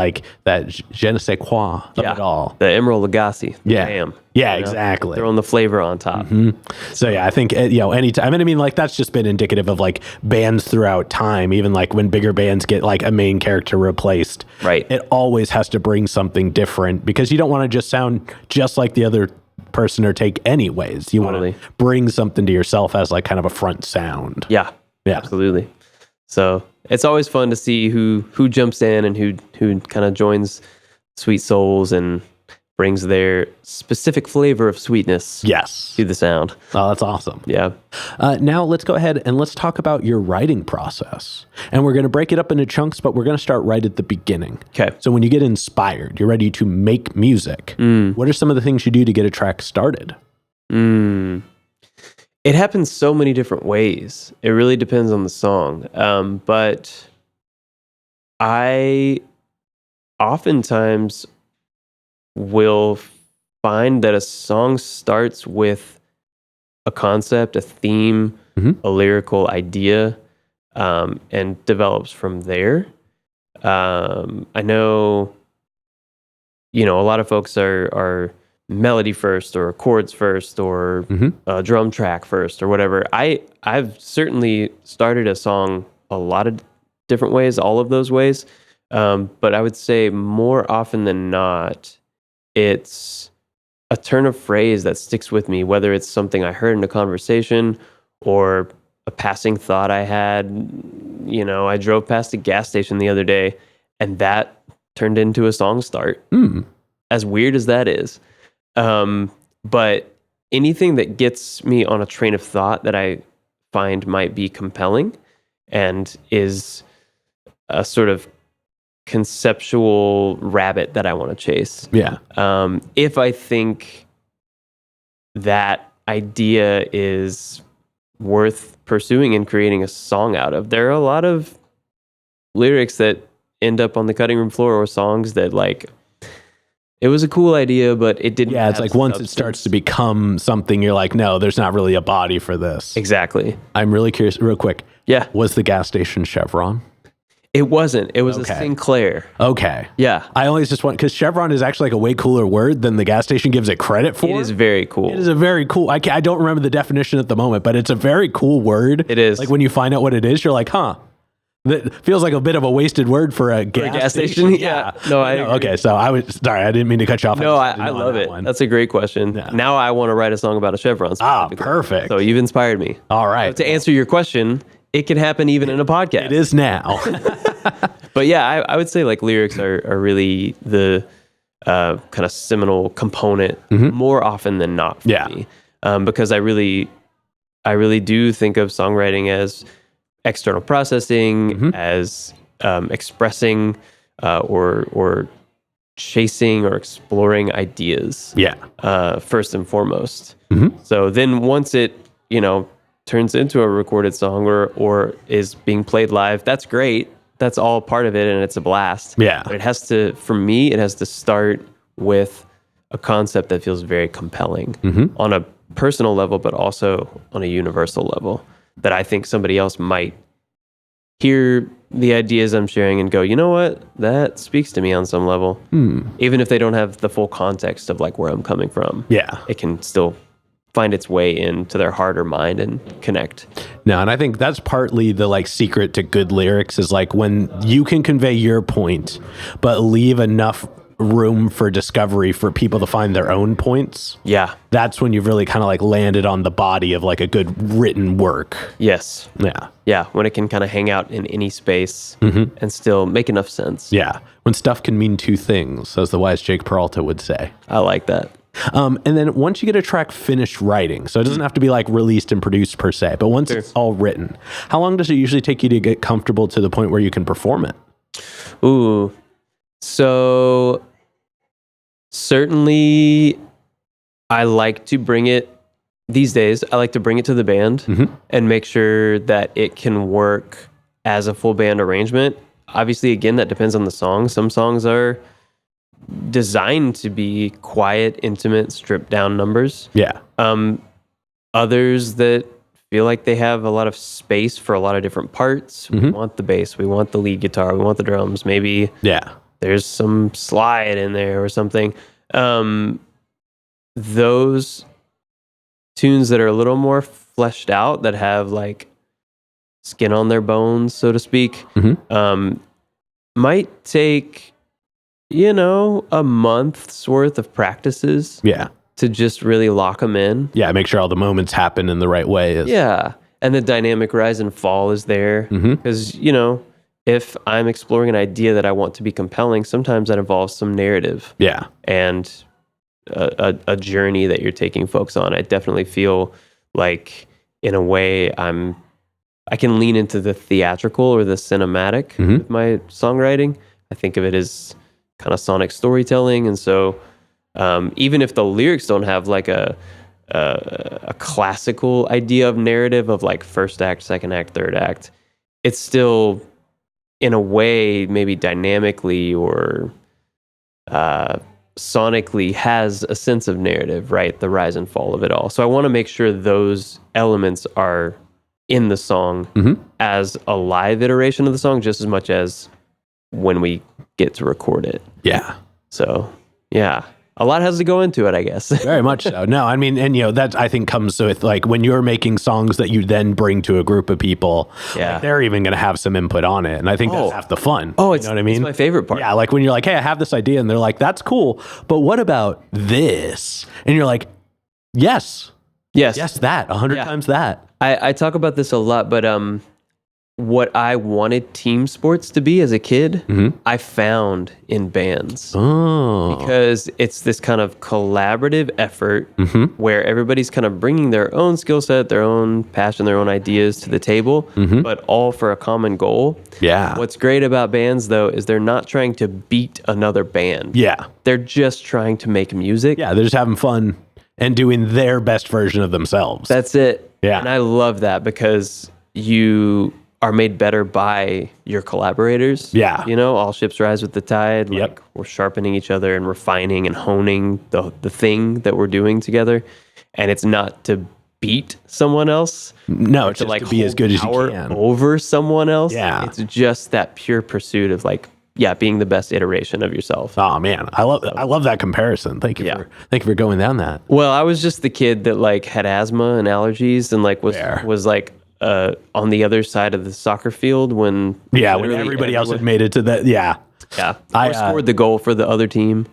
je ne sais quoi of it all. The Emerald Lagasse. Yeah. Yeah, exactly. Throwing the flavor on top. So yeah, I think, anytime, I mean, like that's just been indicative of like bands throughout time, even like when bigger bands get like a main character replaced. Right. It always has to bring something different because you don't want to just sound just like the other person or take anyways. You want to bring something to yourself as like kind of a front sound. Yeah, absolutely. So it's always fun to see who jumps in and who kind of joins Sweet Souls and brings their specific flavor of sweetness to the sound. Oh, that's awesome. Yeah. Now let's go ahead and let's talk about your writing process. And we're going to break it up into chunks, but we're going to start right at the beginning. Okay. So when you get inspired, you're ready to make music. What are some of the things you do to get a track started? It happens so many different ways. It really depends on the song. But I oftentimes will find that a song starts with a concept, a theme, a lyrical idea, and develops from there. I know, a lot of folks are melody first or chords first or a drum track first or whatever. I've certainly started a song a lot of different ways, all of those ways. But I would say more often than not, it's a turn of phrase that sticks with me, whether it's something I heard in a conversation or a passing thought I had. I drove past a gas station the other day and that turned into a song start. As weird as that is. But anything that gets me on a train of thought that I find might be compelling and is a sort of conceptual rabbit that I want to chase. Yeah. If I think that idea is worth pursuing and creating a song out of, there are a lot of lyrics that end up on the cutting room floor or songs that like, it was a cool idea, but it didn't. Yeah, it's like once it starts to become something, you're like, no, there's not really a body for this. Exactly. I'm really curious, real quick. Yeah. Was the gas station Chevron? It wasn't. It was a Sinclair. Okay. Yeah. I always just want, because Chevron is actually like a way cooler word than the gas station gives it credit for. It is very cool. It is a very cool, I don't remember the definition at the moment, but it's a very cool word. It is. Like when you find out what it is, you're like, huh. That feels like a bit of a wasted word for a gas station. Yeah. No, I agree. Okay, so I didn't mean to cut you off. No, I love it. That's a great question. Yeah. Now I want to write a song about a Chevron. Perfect. So you've inspired me. All right. So to answer your question, it can happen even in a podcast. It is now. But yeah, I would say like lyrics are really the kind of seminal component more often than not for me. Because I really do think of songwriting as external processing, as expressing or chasing or exploring ideas. First and foremost. So then once it, turns into a recorded song or is being played live, that's great. That's all part of it and it's a blast. Yeah. But for me, it has to start with a concept that feels very compelling on a personal level, but also on a universal level that I think somebody else might hear the ideas I'm sharing and go, you know what, that speaks to me on some level. Even if they don't have the full context of like where I'm coming from. Yeah. It can still find its way into their heart or mind and connect. No, and I think that's partly the like secret to good lyrics is like when you can convey your point, but leave enough room for discovery for people to find their own points. Yeah. That's when you've really kind of like landed on the body of like a good written work. Yes. Yeah. Yeah. When it can kind of hang out in any space and still make enough sense. Yeah. When stuff can mean two things, as the wise Jake Peralta would say. I like that. And then once you get a track finished writing, so it doesn't have to be like released and produced per se, but once it's all written, how long does it usually take you to get comfortable to the point where you can perform it? Ooh. So certainly I like to bring it these days. I like to bring it to the band and make sure that it can work as a full band arrangement. Obviously, again, that depends on the song. Some songs are designed to be quiet, intimate, stripped down numbers. Yeah. Others that feel like they have a lot of space for a lot of different parts. We want the bass, we want the lead guitar, we want the drums. Maybe there's some slide in there or something. Those tunes that are a little more fleshed out, that have like skin on their bones, so to speak, might take, a month's worth of practices. Yeah. To just really lock them in. Yeah, make sure all the moments happen in the right way. Yeah, and the dynamic rise and fall is there. Because, if I'm exploring an idea that I want to be compelling, sometimes that involves some narrative. Yeah. And a journey that you're taking folks on. I definitely feel like, in a way, I can lean into the theatrical or the cinematic with my songwriting. I think of it as kind of sonic storytelling, and so even if the lyrics don't have like a classical idea of narrative of like first act, second act, third act, it's still in a way maybe dynamically or sonically has a sense of narrative, right? The rise and fall of it all. So I want to make sure those elements are in the song as a live iteration of the song, just as much as when we get to record it. Yeah. So, yeah. A lot has to go into it, I guess. Very much so. No, I mean, and that I think comes with like when you're making songs that you then bring to a group of people, like, they're even going to have some input on it. And I think that's half the fun. Oh, you know what I mean? It's my favorite part. Yeah, like when you're like, hey, I have this idea, and they're like, that's cool, but what about this? And you're like, yes, that 100 times that. I talk about this a lot, but what I wanted team sports to be as a kid, I found in bands. Oh. Because it's this kind of collaborative effort where everybody's kind of bringing their own skill set, their own passion, their own ideas to the table, but all for a common goal. Yeah. What's great about bands, though, is they're not trying to beat another band. Yeah. They're just trying to make music. Yeah, they're just having fun and doing their best version of themselves. That's it. Yeah. And I love that because you are made better by your collaborators. Yeah. All ships rise with the tide. Like we're sharpening each other and refining and honing the thing that we're doing together. And it's not to beat someone else. No, it's just to be as good as you can over someone else. Yeah. It's just that pure pursuit of being the best iteration of yourself. Oh man, I love that comparison. Thank you for going down that. Well, I was just the kid that had asthma and allergies and was on the other side of the soccer field when everybody else had made it to that. Yeah. I scored the goal for the other team.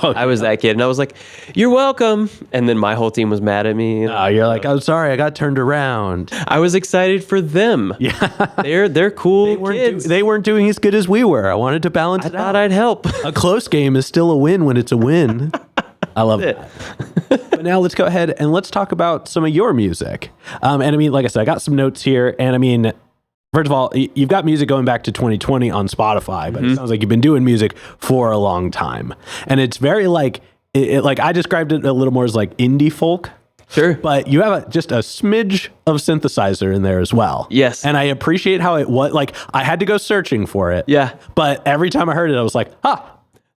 I was that kid, and I was like, "You're welcome." And then my whole team was mad at me. You're like, "I'm sorry, I got turned around." I was excited for them. Yeah, they're cool kids. They weren't doing as good as we were. I wanted to balance it out. I thought I'd help. A close game is still a win when it's a win. I love it. But now let's go ahead and let's talk about some of your music. And I mean, like I said, I got some notes here. And I mean, first of all, you've got music going back to 2020 on Spotify, but it sounds like you've been doing music for a long time. And it's very like I described it a little more as like indie folk. Sure. But you have just a smidge of synthesizer in there as well. Yes. And I appreciate how it was. Like, I had to go searching for it. Yeah. But every time I heard it, I was like,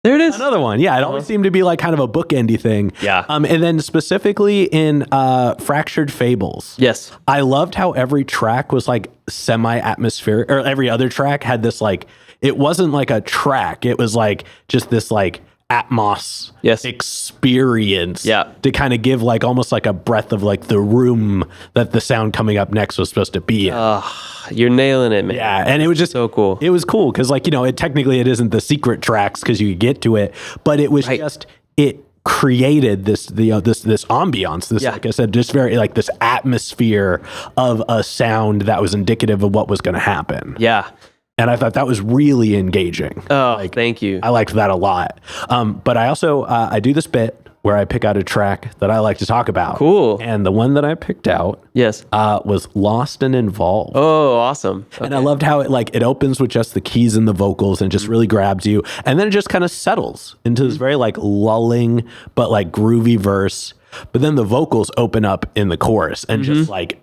There it is. Another one. Yeah, it always seemed to be like kind of a bookendy thing. Yeah. And then specifically in Fractured Fables. Yes. I loved how every track was like semi-atmospheric, or every other track had this like, it wasn't like a track. It was like just this like Atmos experience to kind of give like almost like a breath of like the room that the sound coming up next was supposed to be in. You're nailing it, man. Yeah, and it was just so cool. It was cool because like, technically it isn't the secret tracks because you get to it, but it was just, it created this ambiance, this like I said, just very like this atmosphere of a sound that was indicative of what was going to happen. Yeah. And I thought that was really engaging. Oh, thank you. I liked that a lot. But I also, I do this bit where I pick out a track that I like to talk about. Cool. And the one that I picked out was Lost and Involved. Oh, awesome. Okay. And I loved how it opens with just the keys and the vocals and just really grabs you. And then it just kind of settles into this very like lulling, but like groovy verse. But then the vocals open up in the chorus and just like...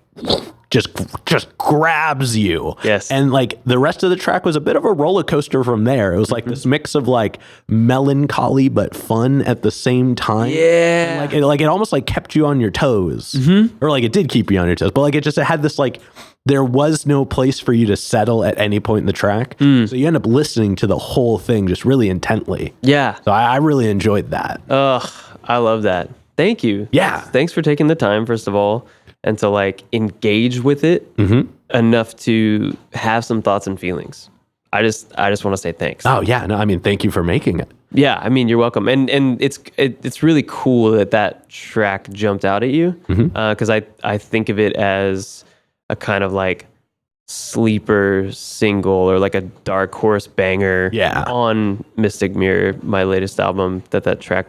just grabs you. Yes. And like the rest of the track was a bit of a roller coaster from there. It was like this mix of like melancholy but fun at the same time. Yeah. And it almost like kept you on your toes. Or like it did keep you on your toes, but like it had this like, there was no place for you to settle at any point in the track. So you end up listening to the whole thing just really intently. Yeah. So I really enjoyed that. I love that. Thank you. Yeah. Thanks for taking the time, first of all, and to like engage with it enough to have some thoughts and feelings. I just want to say thanks. Oh yeah, no, I mean, thank you for making it. Yeah, I mean, you're welcome. And it's really cool that track jumped out at you because I think of it as a kind of like sleeper single or like a dark horse banger on Mystic Mirror, my latest album, that track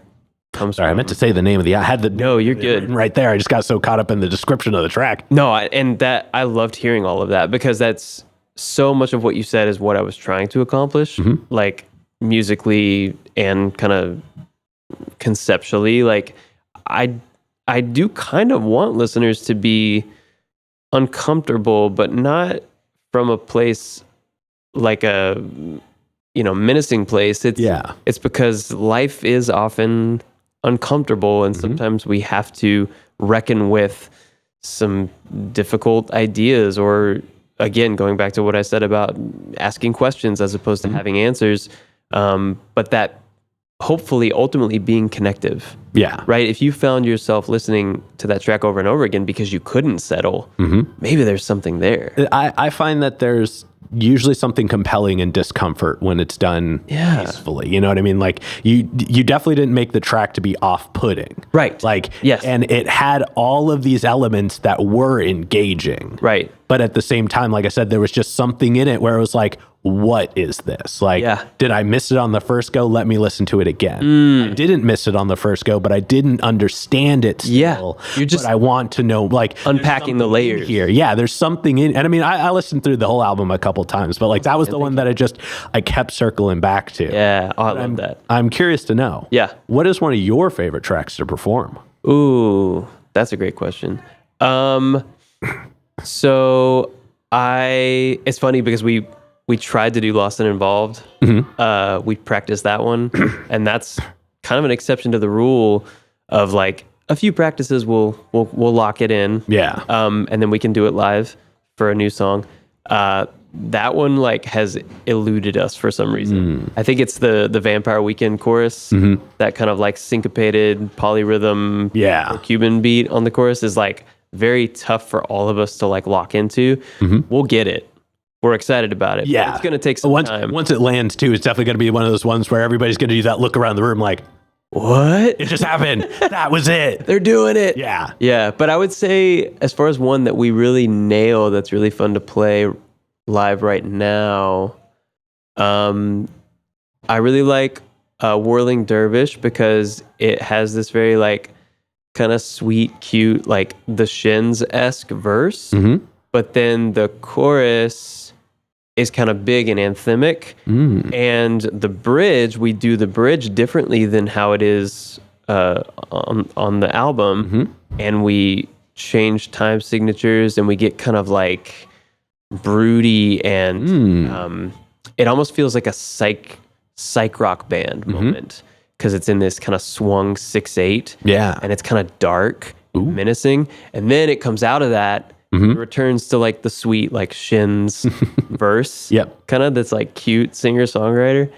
comes from. I meant to say the name of I had the No, you're good. right there. I just got so caught up in the description of the track. No, I loved hearing all of that because that's so much of what you said is what I was trying to accomplish, like musically and kind of conceptually. Like I do kind of want listeners to be uncomfortable, but not from a place like a menacing place. It's because life is often uncomfortable, and sometimes we have to reckon with some difficult ideas, or again, going back to what I said about asking questions as opposed to having answers, but that hopefully ultimately being connective. Yeah. Right? If you found yourself listening to that track over and over again because you couldn't settle, maybe there's something there. I find that there's usually something compelling in discomfort when it's done peacefully. You know what I mean? Like you definitely didn't make the track to be off-putting. Right. Like, yes. And it had all of these elements that were engaging. Right. But at the same time, like I said, there was just something in it where it was like, what is this? Like, did I miss it on the first go? Let me listen to it again. I didn't miss it on the first go, but I didn't understand it still. You're just but I want to know, like, unpacking the layers here. Yeah, there's something in, and I mean, I listened through the whole album a couple times, but like that was the one that I kept circling back to. Yeah, I love that. I'm curious to know. Yeah. What is one of your favorite tracks to perform? Ooh, that's a great question. So it's funny because we tried to do Lost and Involved. We practiced that one, and that's kind of an exception to the rule of like a few practices we'll lock it in. Yeah. And then we can do it live for a new song. That one like has eluded us for some reason. I think it's the Vampire Weekend chorus. That kind of like syncopated polyrhythm or Cuban beat on the chorus is like very tough for all of us to like lock into. We'll get it. We're excited about it. Yeah. It's going to take some time. Once it lands too, it's definitely going to be one of those ones where everybody's going to do that look around the room like, what? It just happened. That was it. They're doing it. Yeah. Yeah. But I would say as far as one that we really nail that's really fun to play live right now, I really like Whirling Dervish because it has this very like kind of sweet, cute, like the Shins-esque verse. But then the chorus is kind of big and anthemic. And the bridge, we do the bridge differently than how it is on the album. And we change time signatures and we get kind of like broody and it almost feels like a psych rock band moment, because it's in this kind of swung 6/8. Yeah. And it's kind of dark, menacing. And then it comes out of that, it returns to like the sweet, like Shin's verse. Yep. Kind of this like cute singer-songwriter.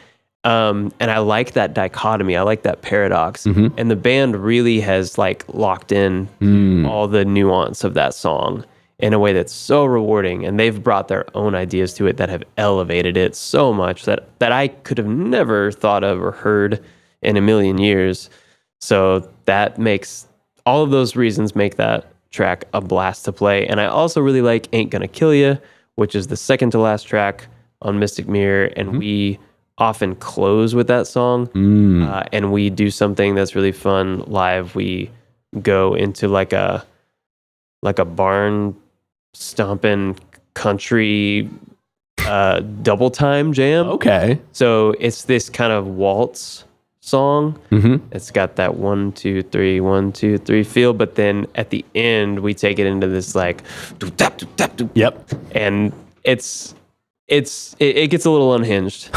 And I like that dichotomy. I like that paradox. And the band really has like locked in all the nuance of that song in a way that's so rewarding. And they've brought their own ideas to it that have elevated it so much that I could have never thought of or heard in a million years. So that makes all of those reasons make that track a blast to play. And I also really like Ain't Gonna Kill Ya, which is the second to last track on Mystic Mirror. And we often close with that song. And we do something that's really fun live. We go into like a barn stomping country double time jam. Okay. So it's this kind of waltz song. It's got that 1 2 3 1 2 3 feel, but then at the end we take it into this like doo-dap, doo-dap, doo. Yep. And it gets a little unhinged,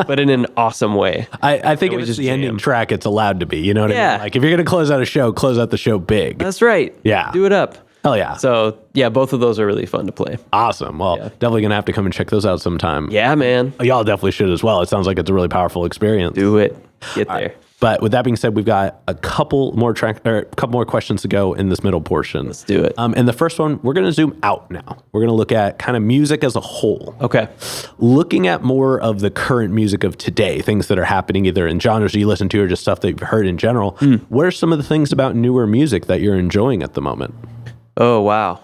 but in an awesome way. I think if it's the ending track, it's allowed to be. You know what I mean? Like if you're gonna close out a show, close out the show big. That's right. Yeah. Do it up. Hell yeah. So yeah, both of those are really fun to play. Awesome. Well, definitely gonna have to come and check those out sometime. Yeah, man. Y'all definitely should as well. It sounds like it's a really powerful experience. Do it. Get there. Right. But with that being said, we've got a couple more questions to go in this middle portion. Let's do it. And the first one, we're going to zoom out now. We're going to look at kind of music as a whole. Okay. Looking at more of the current music of today, things that are happening either in genres you listen to or just stuff that you've heard in general. What are some of the things about newer music that you're enjoying at the moment? Oh, wow.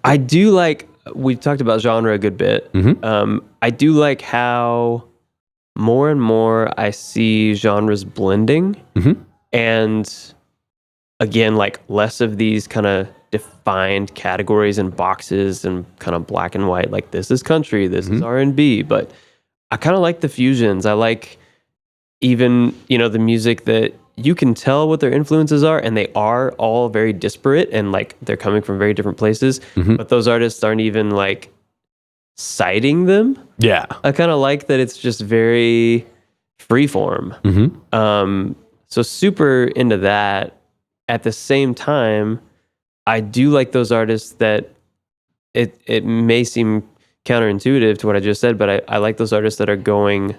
I do like, we've talked about genre a good bit. I do like how more and more I see genres blending, and again, like less of these kind of defined categories and boxes and kind of black and white, like this is country, this is R&B, but I kind of like the fusions. I like even, the music that you can tell what their influences are, and they are all very disparate and like they're coming from very different places, but those artists aren't even like citing them. Yeah. I kind of like that it's just very freeform. So super into that. At the same time, I do like those artists that it may seem counterintuitive to what I just said, but I like those artists that are going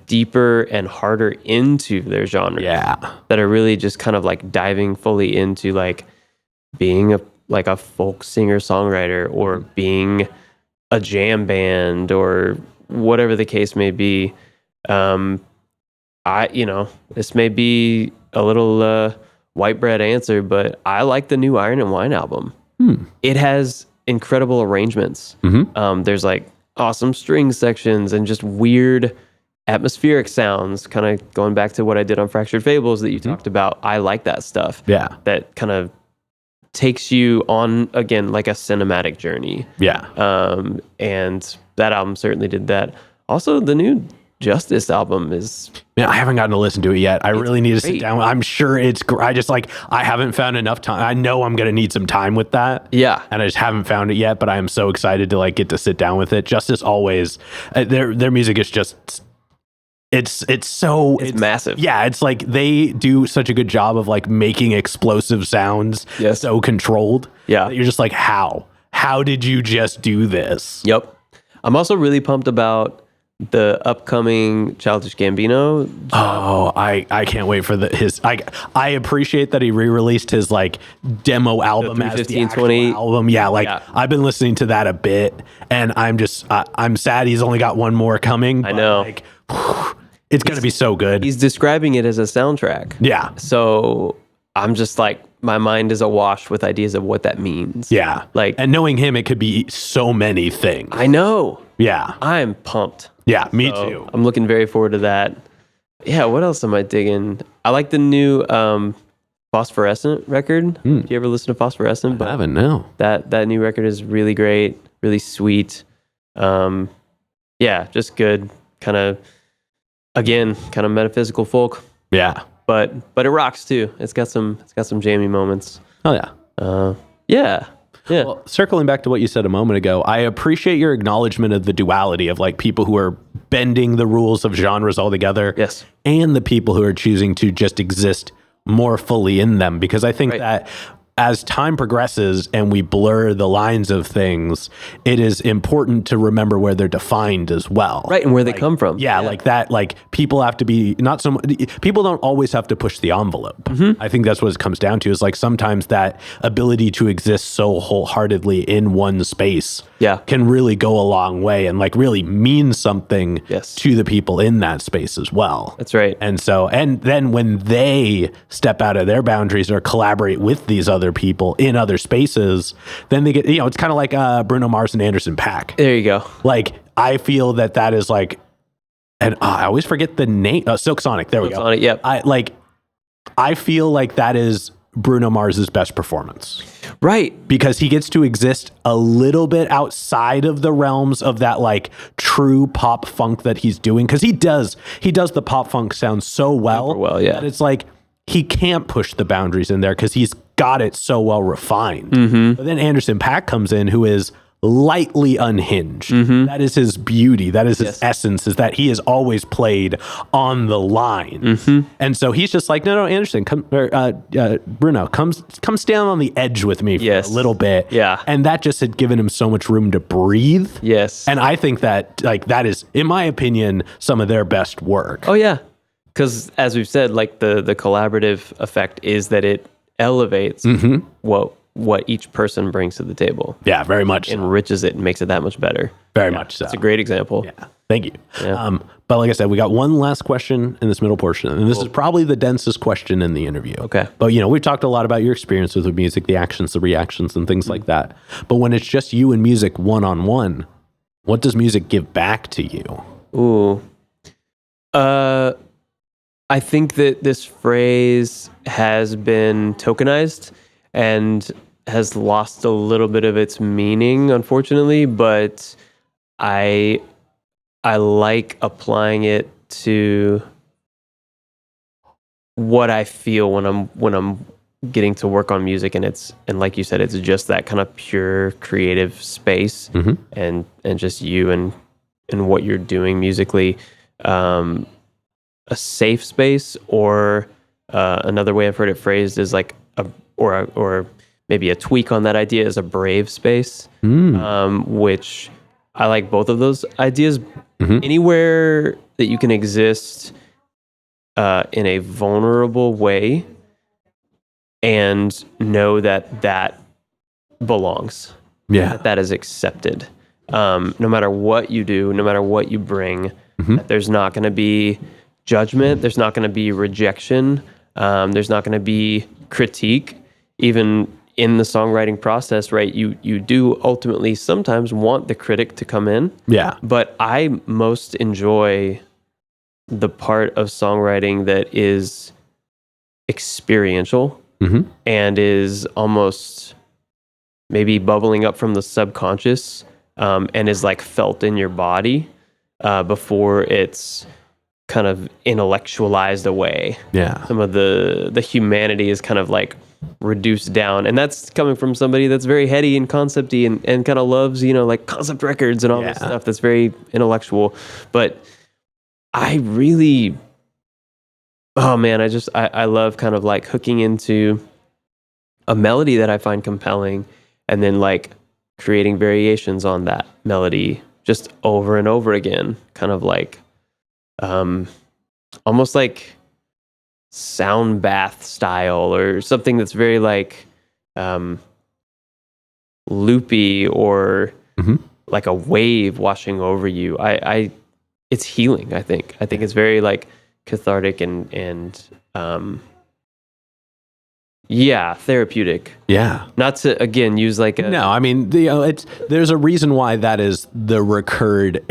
deeper and harder into their genre. Yeah. That are really just kind of like diving fully into like being a folk singer songwriter or being a jam band or whatever the case may be. This may be a little white bread answer, but I like the new Iron and Wine album. It has incredible arrangements. There's like awesome string sections and just weird atmospheric sounds, kind of going back to what I did on Fractured Fables that you talked about. I like that stuff. Yeah. That kind of takes you on, again, like a cinematic journey. Yeah. And that album certainly did that. Also, the new Justice album is... Man, I haven't gotten to listen to it yet. I really need to sit down. I'm sure it's... I haven't found enough time. I know I'm going to need some time with that. Yeah. And I just haven't found it yet, but I am so excited to get to sit down with it. Justice always... Their music is just... It's massive. Yeah, it's like they do such a good job of making explosive sounds so controlled. Yeah. You're just like, how? How did you just do this? Yep. I'm also really pumped about the upcoming Childish Gambino job. Oh, I can't wait for his... I appreciate that he re-released his demo album as the actual album. Yeah, I've been listening to that a bit, and I'm sad he's only got one more coming. I know. It's going to be so good. He's describing it as a soundtrack. Yeah. So I'm just my mind is awash with ideas of what that means. Yeah. And knowing him, it could be so many things. I know. Yeah. I'm pumped. Yeah, me too. I'm looking very forward to that. Yeah, what else am I digging? I like the new Phosphorescent record. Do you ever listen to Phosphorescent? I haven't, no. That new record is really great, really sweet. Yeah, just good. Kind of metaphysical folk. Yeah. But it rocks too. It's got some jammy moments. Oh yeah. Yeah. Yeah. Well, circling back to what you said a moment ago, I appreciate your acknowledgement of the duality of like people who are bending the rules of genres altogether. Yes. And the people who are choosing to just exist more fully in them. Because I think that as time progresses and we blur the lines of things, it is important to remember where they're defined as well. Right, and where they come from. Yeah, like that, like people have to be people don't always have to push the envelope. I think that's what it comes down to, is like sometimes that ability to exist so wholeheartedly in one space can really go a long way and like really mean something to the people in that space as well. That's right. And so, and then when they step out of their boundaries or collaborate with these other people in other spaces, then they get, it's kind of like Bruno Mars and Anderson .Paak. There you go. Like, I feel that is like, and I always forget the name, Silk Sonic. There we go. Sonic, yep. I feel like that is Bruno Mars's best performance. Right. Because he gets to exist a little bit outside of the realms of that like true pop funk that he's doing. Because he does the pop funk sound so well. Super well, yeah. That it's like, he can't push the boundaries in there because he's got it so well refined. But then Anderson .Paak comes in, who is lightly unhinged. That is his beauty. That is his essence, is that he is always played on the line. And so he's just like, no, Anderson, Bruno, come stand on the edge with me for a little bit. Yeah. And that just had given him so much room to breathe. Yes. And I think that like that is, in my opinion, some of their best work. Oh, yeah. Because as we've said, like the collaborative effect is that it elevates what each person brings to the table. Yeah, very much. Enriches it and makes it that much better. Very much so. That's a great example. Yeah, thank you. Yeah. But like I said, we got one last question in this middle portion, and this is probably the densest question in the interview. Okay. But we've talked a lot about your experiences with music, the actions, the reactions, and things like that. But when it's just you and music one-on-one, what does music give back to you? Ooh. I think that this phrase has been tokenized and has lost a little bit of its meaning, unfortunately, but I like applying it to what I feel when I'm getting to work on music, and like you said, it's just that kind of pure creative space and just you and what you're doing musically. A safe space, or another way I've heard it phrased is like or maybe a tweak on that idea is a brave space, which I like both of those ideas. Anywhere that you can exist in a vulnerable way and know that belongs, that is accepted, no matter what you do, no matter what you bring, that there's not going to be judgment, there's not going to be rejection, there's not going to be critique. Even in the songwriting process, right, you do ultimately sometimes want the critic to come in. Yeah. But I most enjoy the part of songwriting that is experiential and is almost maybe bubbling up from the subconscious, and is like felt in your body before it's kind of intellectualized away. Yeah. Some of the humanity is kind of like reduced down. And that's coming from somebody that's very heady and concepty and kind of loves, like concept records and all this stuff that's very intellectual. But I really, I love kind of like hooking into a melody that I find compelling and then like creating variations on that melody just over and over again, kind of like almost like sound bath style or something that's very like loopy or like a wave washing over you. It's healing. I think it's very like cathartic and therapeutic. Yeah. Not to again use like a no. I mean, there's a reason why that is the recurred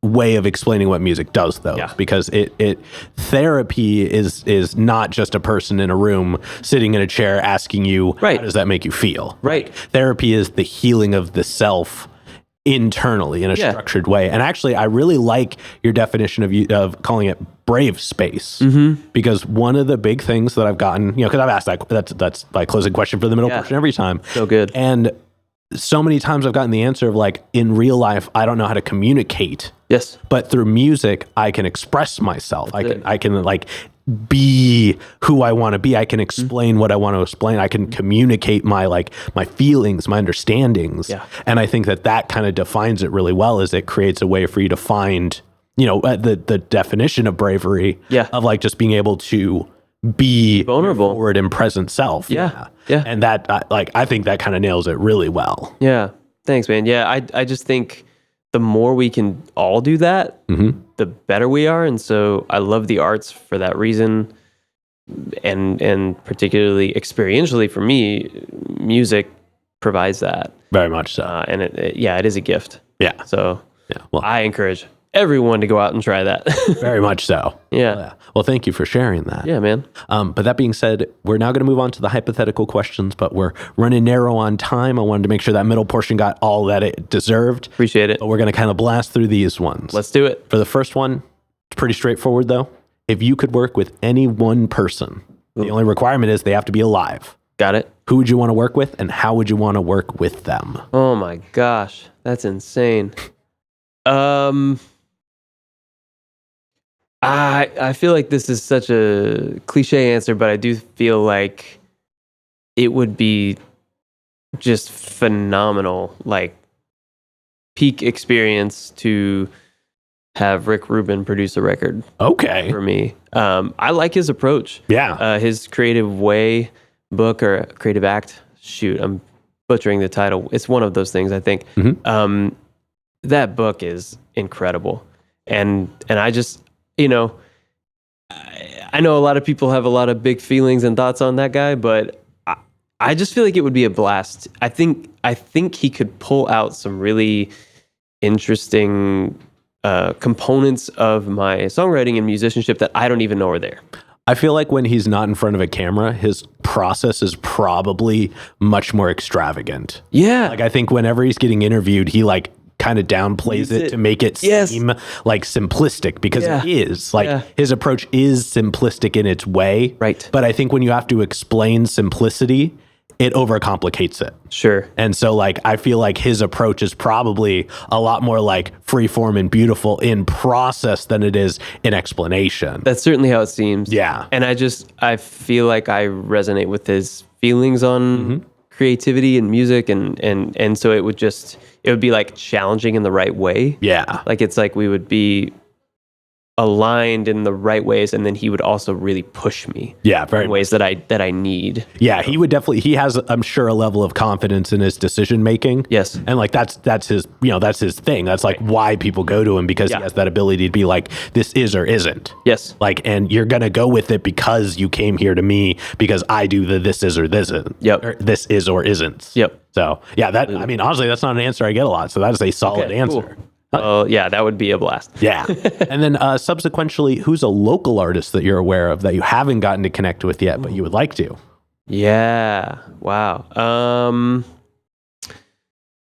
way of explaining what music does, though, because it therapy is not just a person in a room sitting in a chair asking you, how does that make you feel? Right. Therapy is the healing of the self internally in a structured way. And actually, I really like your definition of calling it brave space. Mm-hmm. Because one of the big things that I've gotten, because I've asked that's my closing question for the middle portion every time. So good. And so many times I've gotten the answer of like, in real life, I don't know how to communicate. Yes. But through music, I can express myself. I can like be who I want to be. I can explain what I want to explain. I can communicate my feelings, my understandings. Yeah. And I think that kind of defines it really well, is it creates a way for you to find, the definition of bravery of like just being able to be vulnerable, forward and present self. Yeah. And that I think that kind of nails it really well. Yeah. Thanks, man. Yeah. I just think the more we can all do that, the better we are. And so I love the arts for that reason. And particularly experientially for me, music provides that. Very much so. And it is a gift. Yeah. So well, I encourage everyone to go out and try that. Very much so. Yeah. Well, thank you for sharing that. Yeah, man. But that being said, we're now going to move on to the hypothetical questions, but we're running narrow on time. I wanted to make sure that middle portion got all that it deserved. Appreciate it. But we're going to kind of blast through these ones. Let's do it. For the first one, it's pretty straightforward though. If you could work with any one person, the only requirement is they have to be alive. Got it. Who would you want to work with, and how would you want to work with them? Oh my gosh, that's insane. I feel like this is such a cliche answer, but I do feel like it would be just phenomenal, like peak experience to have Rick Rubin produce a record. Okay. For me. I like his approach. Yeah. His creative way book or creative act. Shoot, I'm butchering the title. It's one of those things, I think. That book is incredible. And I just, I know a lot of people have a lot of big feelings and thoughts on that guy, but I just feel like it would be a blast. I think he could pull out some really interesting components of my songwriting and musicianship that I don't even know are there. I feel like when he's not in front of a camera, his process is probably much more extravagant. Yeah. Like I think whenever he's getting interviewed, he like kind of downplays it to make it seem like simplistic, because it is. Like his approach is simplistic in its way. Right. But I think when you have to explain simplicity, it overcomplicates it. Sure. And so like I feel like his approach is probably a lot more like freeform and beautiful in process than it is in explanation. That's certainly how it seems. Yeah. And I feel like I resonate with his feelings on creativity and music, and so it would be like challenging in the right way. Yeah. Like it's like we would be aligned in the right ways, and then he would also really push me in ways that I need. Yeah, he has, I'm sure, a level of confidence in his decision making. Yes. And like that's his, that's his thing. That's like why people go to him, because he has that ability to be like, this is or isn't. Yes. Like, and you're going to go with it because you came here to me, because I do the this is or this isn't. Yep. Or this is or isn't. Yep. So yeah, I mean, honestly, that's not an answer I get a lot. So that is a solid answer. Cool. Yeah, that would be a blast. Yeah. And then subsequently, who's a local artist that you're aware of that you haven't gotten to connect with yet, but you would like to? Yeah. Wow.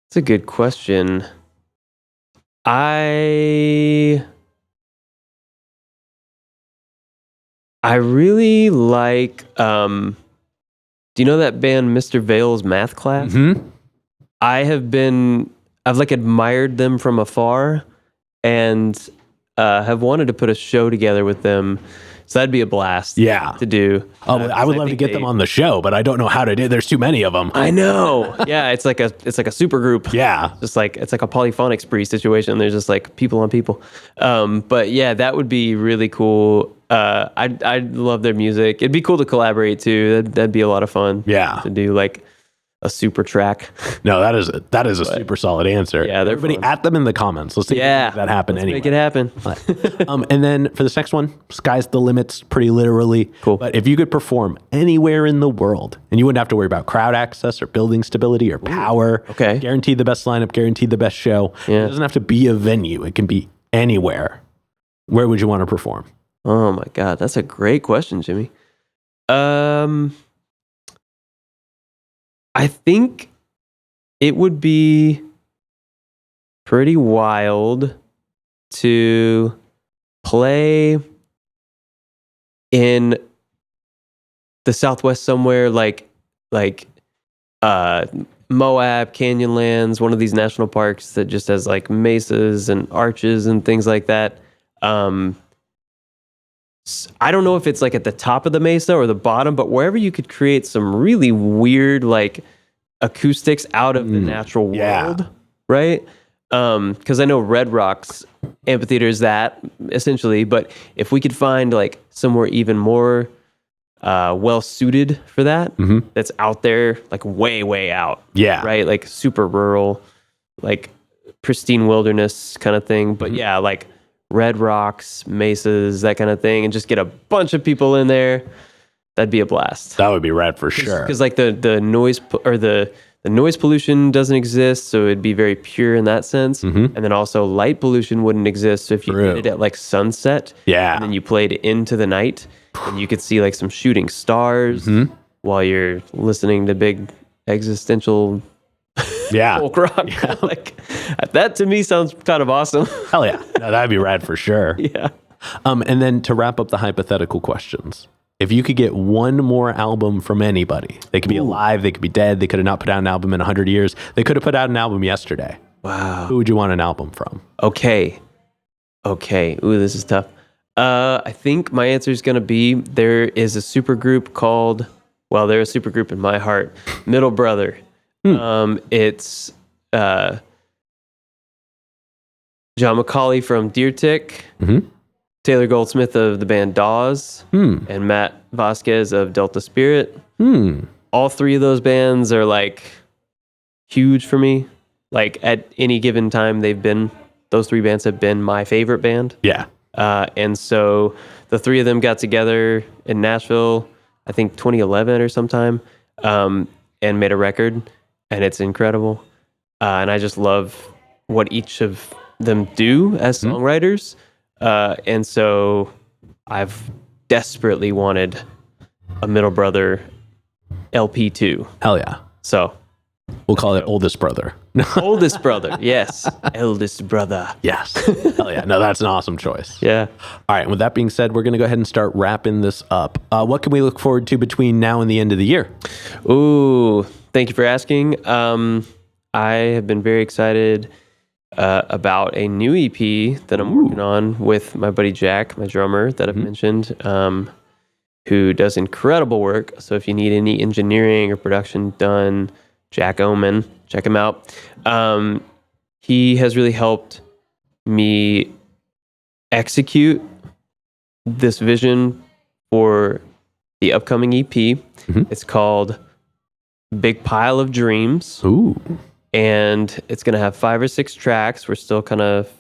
It's a good question. I really like, do you know that band Mr. Vale's Math Class? Mm-hmm. I've like admired them from afar, and have wanted to put a show together with them. So that'd be a blast. To do. Oh, I would love to get them on the show, but I don't know how to do it. There's too many of them. I know. Yeah, it's like a super group. Yeah. Just like it's like a polyphonic spree situation. There's just like people on people. But yeah, that would be really cool. I'd love their music. It'd be cool to collaborate too. That'd be a lot of fun. Yeah. To do like a super track. No, that is a super solid answer. Yeah, everybody at them in the comments. Let's see if that happen anyway. Make it happen. And then for the next one, sky's the limits, pretty literally. Cool. But if you could perform anywhere in the world, and you wouldn't have to worry about crowd access or building stability or power, guaranteed the best lineup, guaranteed the best show. It doesn't have to be a venue. It can be anywhere. Where would you want to perform? Oh my God, that's a great question, Jimmy. I think it would be pretty wild to play in the Southwest somewhere, like Moab, Canyonlands, one of these national parks that just has like mesas and arches and things like that. I don't know if it's like at the top of the mesa or the bottom, but wherever you could create some really weird like acoustics out of the natural world, right? Because I know Red Rocks Amphitheater is that essentially, but if we could find like somewhere even more well suited for that, that's out there, like way out, right? Like super rural, like pristine wilderness kind of thing. But yeah, like Red Rocks, mesas, that kind of thing, and just get a bunch of people in there. That'd be a blast. That would be rad for sure. Because like the noise or the noise pollution doesn't exist, so it'd be very pure in that sense. And then also light pollution wouldn't exist. So if you did it at like sunset, and then you played into the night, and you could see like some shooting stars while you're listening to big existential folk rock. Like that to me sounds kind of awesome. Hell yeah. No, that'd be rad for sure. Yeah. And then to wrap up the hypothetical questions, if you could get one more album from anybody, they could be alive, they could be dead, they could have not put out an album in 100 years, they could have put out an album yesterday. Wow. Who would you want an album from? Okay. Ooh, this is tough. I think my answer is going to be there is a supergroup called, well, they're a supergroup in my heart, Middle Brother. It's John McCauley from Deer Tick, Taylor Goldsmith of the band Dawes, and Matt Vasquez of Delta Spirit. All three of those bands are like huge for me. Like at any given time, those three bands have been my favorite band. Yeah. And so the three of them got together in Nashville, I think 2011 or sometime, and made a record, and it's incredible. And I just love what each of them do as songwriters. And so I've desperately wanted a Middle Brother LP2. Hell yeah. So we'll call it Oldest Brother. Oldest Brother. Yes. Eldest Brother. Yes. Hell yeah. No, that's an awesome choice. Yeah. All right. And with that being said, we're going to go ahead and start wrapping this up. What can we look forward to between now and the end of the year? Ooh, thank you for asking. I have been very excited about a new EP that I'm working on with my buddy Jack, my drummer that I've mentioned, who does incredible work. So if you need any engineering or production done, Jack Oman, check him out. He has really helped me execute this vision for the upcoming EP. It's called Big Pile of Dreams. Ooh. And it's going to have 5 or 6 tracks. We're still kind of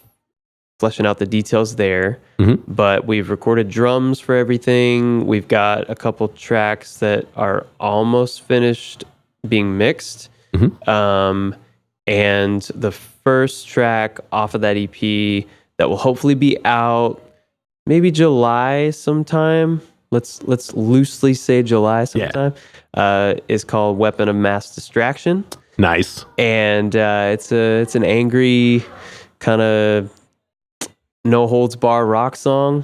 fleshing out the details there. But we've recorded drums for everything. We've got a couple tracks that are almost finished being mixed. And the first track off of that EP that will hopefully be out maybe July sometime. Let's loosely say July sometime. Is called Weapon of Mass Distraction. Nice. And it's an angry kind of no holds bar rock song,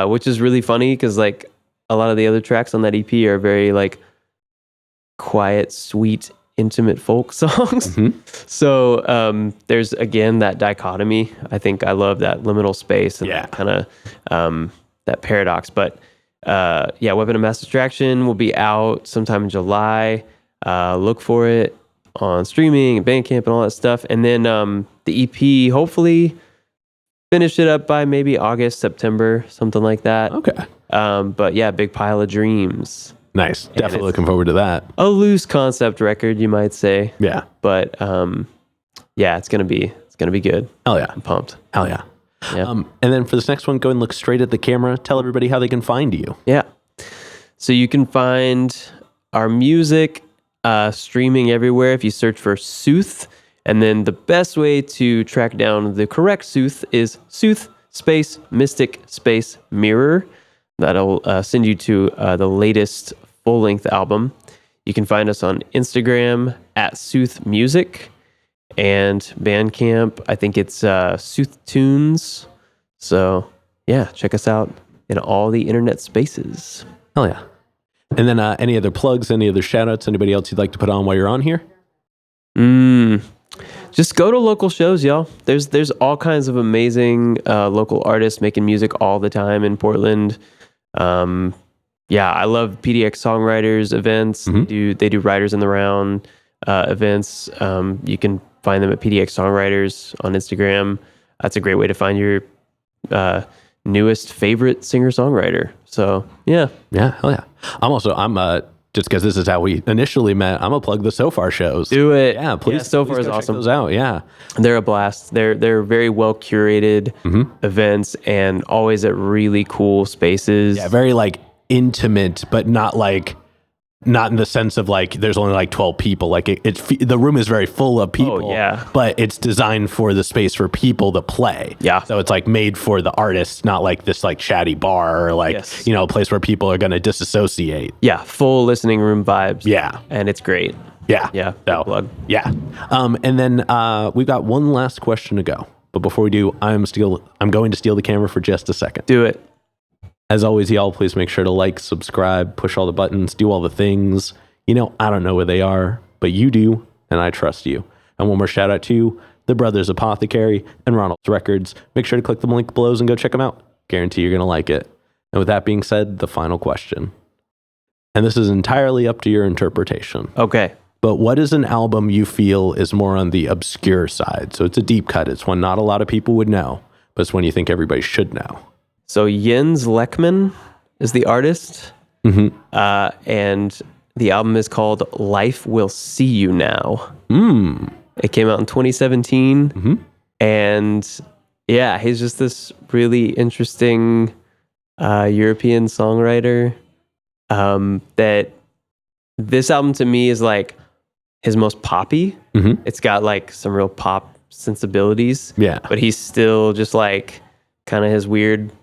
which is really funny because like a lot of the other tracks on that EP are very like quiet, sweet, intimate folk songs. So there's again that dichotomy. I think I love that liminal space and that kind of that paradox. But Weapon of Mass Distraction will be out sometime in July. Look for it on streaming and Bandcamp and all that stuff. And then the EP, hopefully finish it up by maybe August, September, something like that. Okay. But yeah, Big Pile of Dreams. Nice. Definitely looking forward to that. A loose concept record, you might say. Yeah. But it's gonna be good. Hell yeah. I'm pumped. Hell yeah. Yeah. And then for this next one, go and look straight at the camera. Tell everybody how they can find you. Yeah. So you can find our music streaming everywhere if you search for Sooth. And then the best way to track down the correct Sooth is Sooth space Mystic space Mirror. That'll send you to the latest full-length album. You can find us on Instagram at Sooth Music and Bandcamp. I think it's Sooth Tunes. So yeah, check us out. in all the internet spaces. Hell yeah. And then any other plugs, any other shout outs, anybody else you'd like to put on while you're on here? Just go to local shows, y'all. There's all kinds of amazing local artists making music all the time in Portland. I love PDX Songwriters events. They do Writers in the Round events. You can find them at PDX Songwriters on Instagram. That's a great way to find your newest favorite singer-songwriter. So, yeah. Yeah, hell yeah. I'm just because this is how we initially met, I'm going to plug the So Far shows. Do it. Yeah, please. Yeah, So Far please is go check awesome. those out, yeah. They're a blast. They're very well curated events and always at really cool spaces. Yeah, very like intimate, but not in the sense of like there's only like 12 people. Like the room is very full of people. Oh, yeah. But it's designed for the space for people to play. Yeah. So it's like made for the artists, not like this like chatty bar or like a place where people are going to disassociate. Yeah, full listening room vibes. Yeah. And it's great. Yeah. Yeah. So, plug. Yeah. And then we've got one last question to go. But before we do, I'm going to steal the camera for just a second. Do it. As always, y'all, please make sure to like, subscribe, push all the buttons, do all the things. I don't know where they are, but you do, and I trust you. And one more shout out to the Brothers Apothecary and Ronald's Records. Make sure to click the link below and go check them out. Guarantee you're going to like it. And with that being said, the final question. And this is entirely up to your interpretation. Okay. But what is an album you feel is more on the obscure side? So it's a deep cut. It's one not a lot of people would know, but it's one you think everybody should know. So Jens Lekman is the artist, and the album is called Life Will See You Now. It came out in 2017, and yeah, he's just this really interesting European songwriter that this album to me is like his most poppy. It's got like some real pop sensibilities, but he's still just like kind of his weird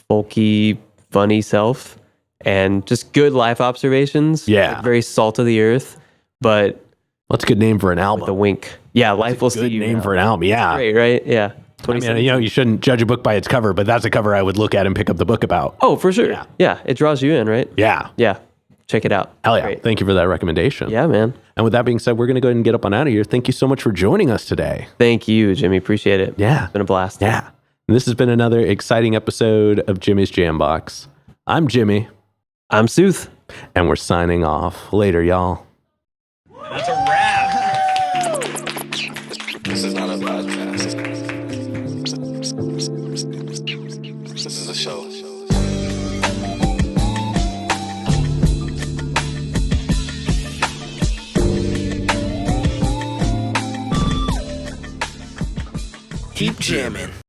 folky, funny self, and just good life observations. Yeah. Like very salt of the earth, but what's a good name for an album? with a wink. Yeah, Life Will See You Good name Now. for an album. Yeah. Great, right? Yeah. I mean, you shouldn't judge a book by its cover, but that's a cover I would look at and pick up the book about. Oh, for sure. Yeah, it draws you in, right? Yeah. Yeah. Check it out. Hell yeah. Great. Thank you for that recommendation. Yeah, man. And with that being said, we're going to go ahead and get up on out of here. Thank you so much for joining us today. Thank you, Jimmy. Appreciate it. Yeah. It's been a blast. Yeah. And this has been another exciting episode of Jimmy's Jambox. I'm Jimmy. I'm Sooth. And we're signing off. Later, y'all. That's a wrap. This is not a podcast. This is a show. Keep jamming.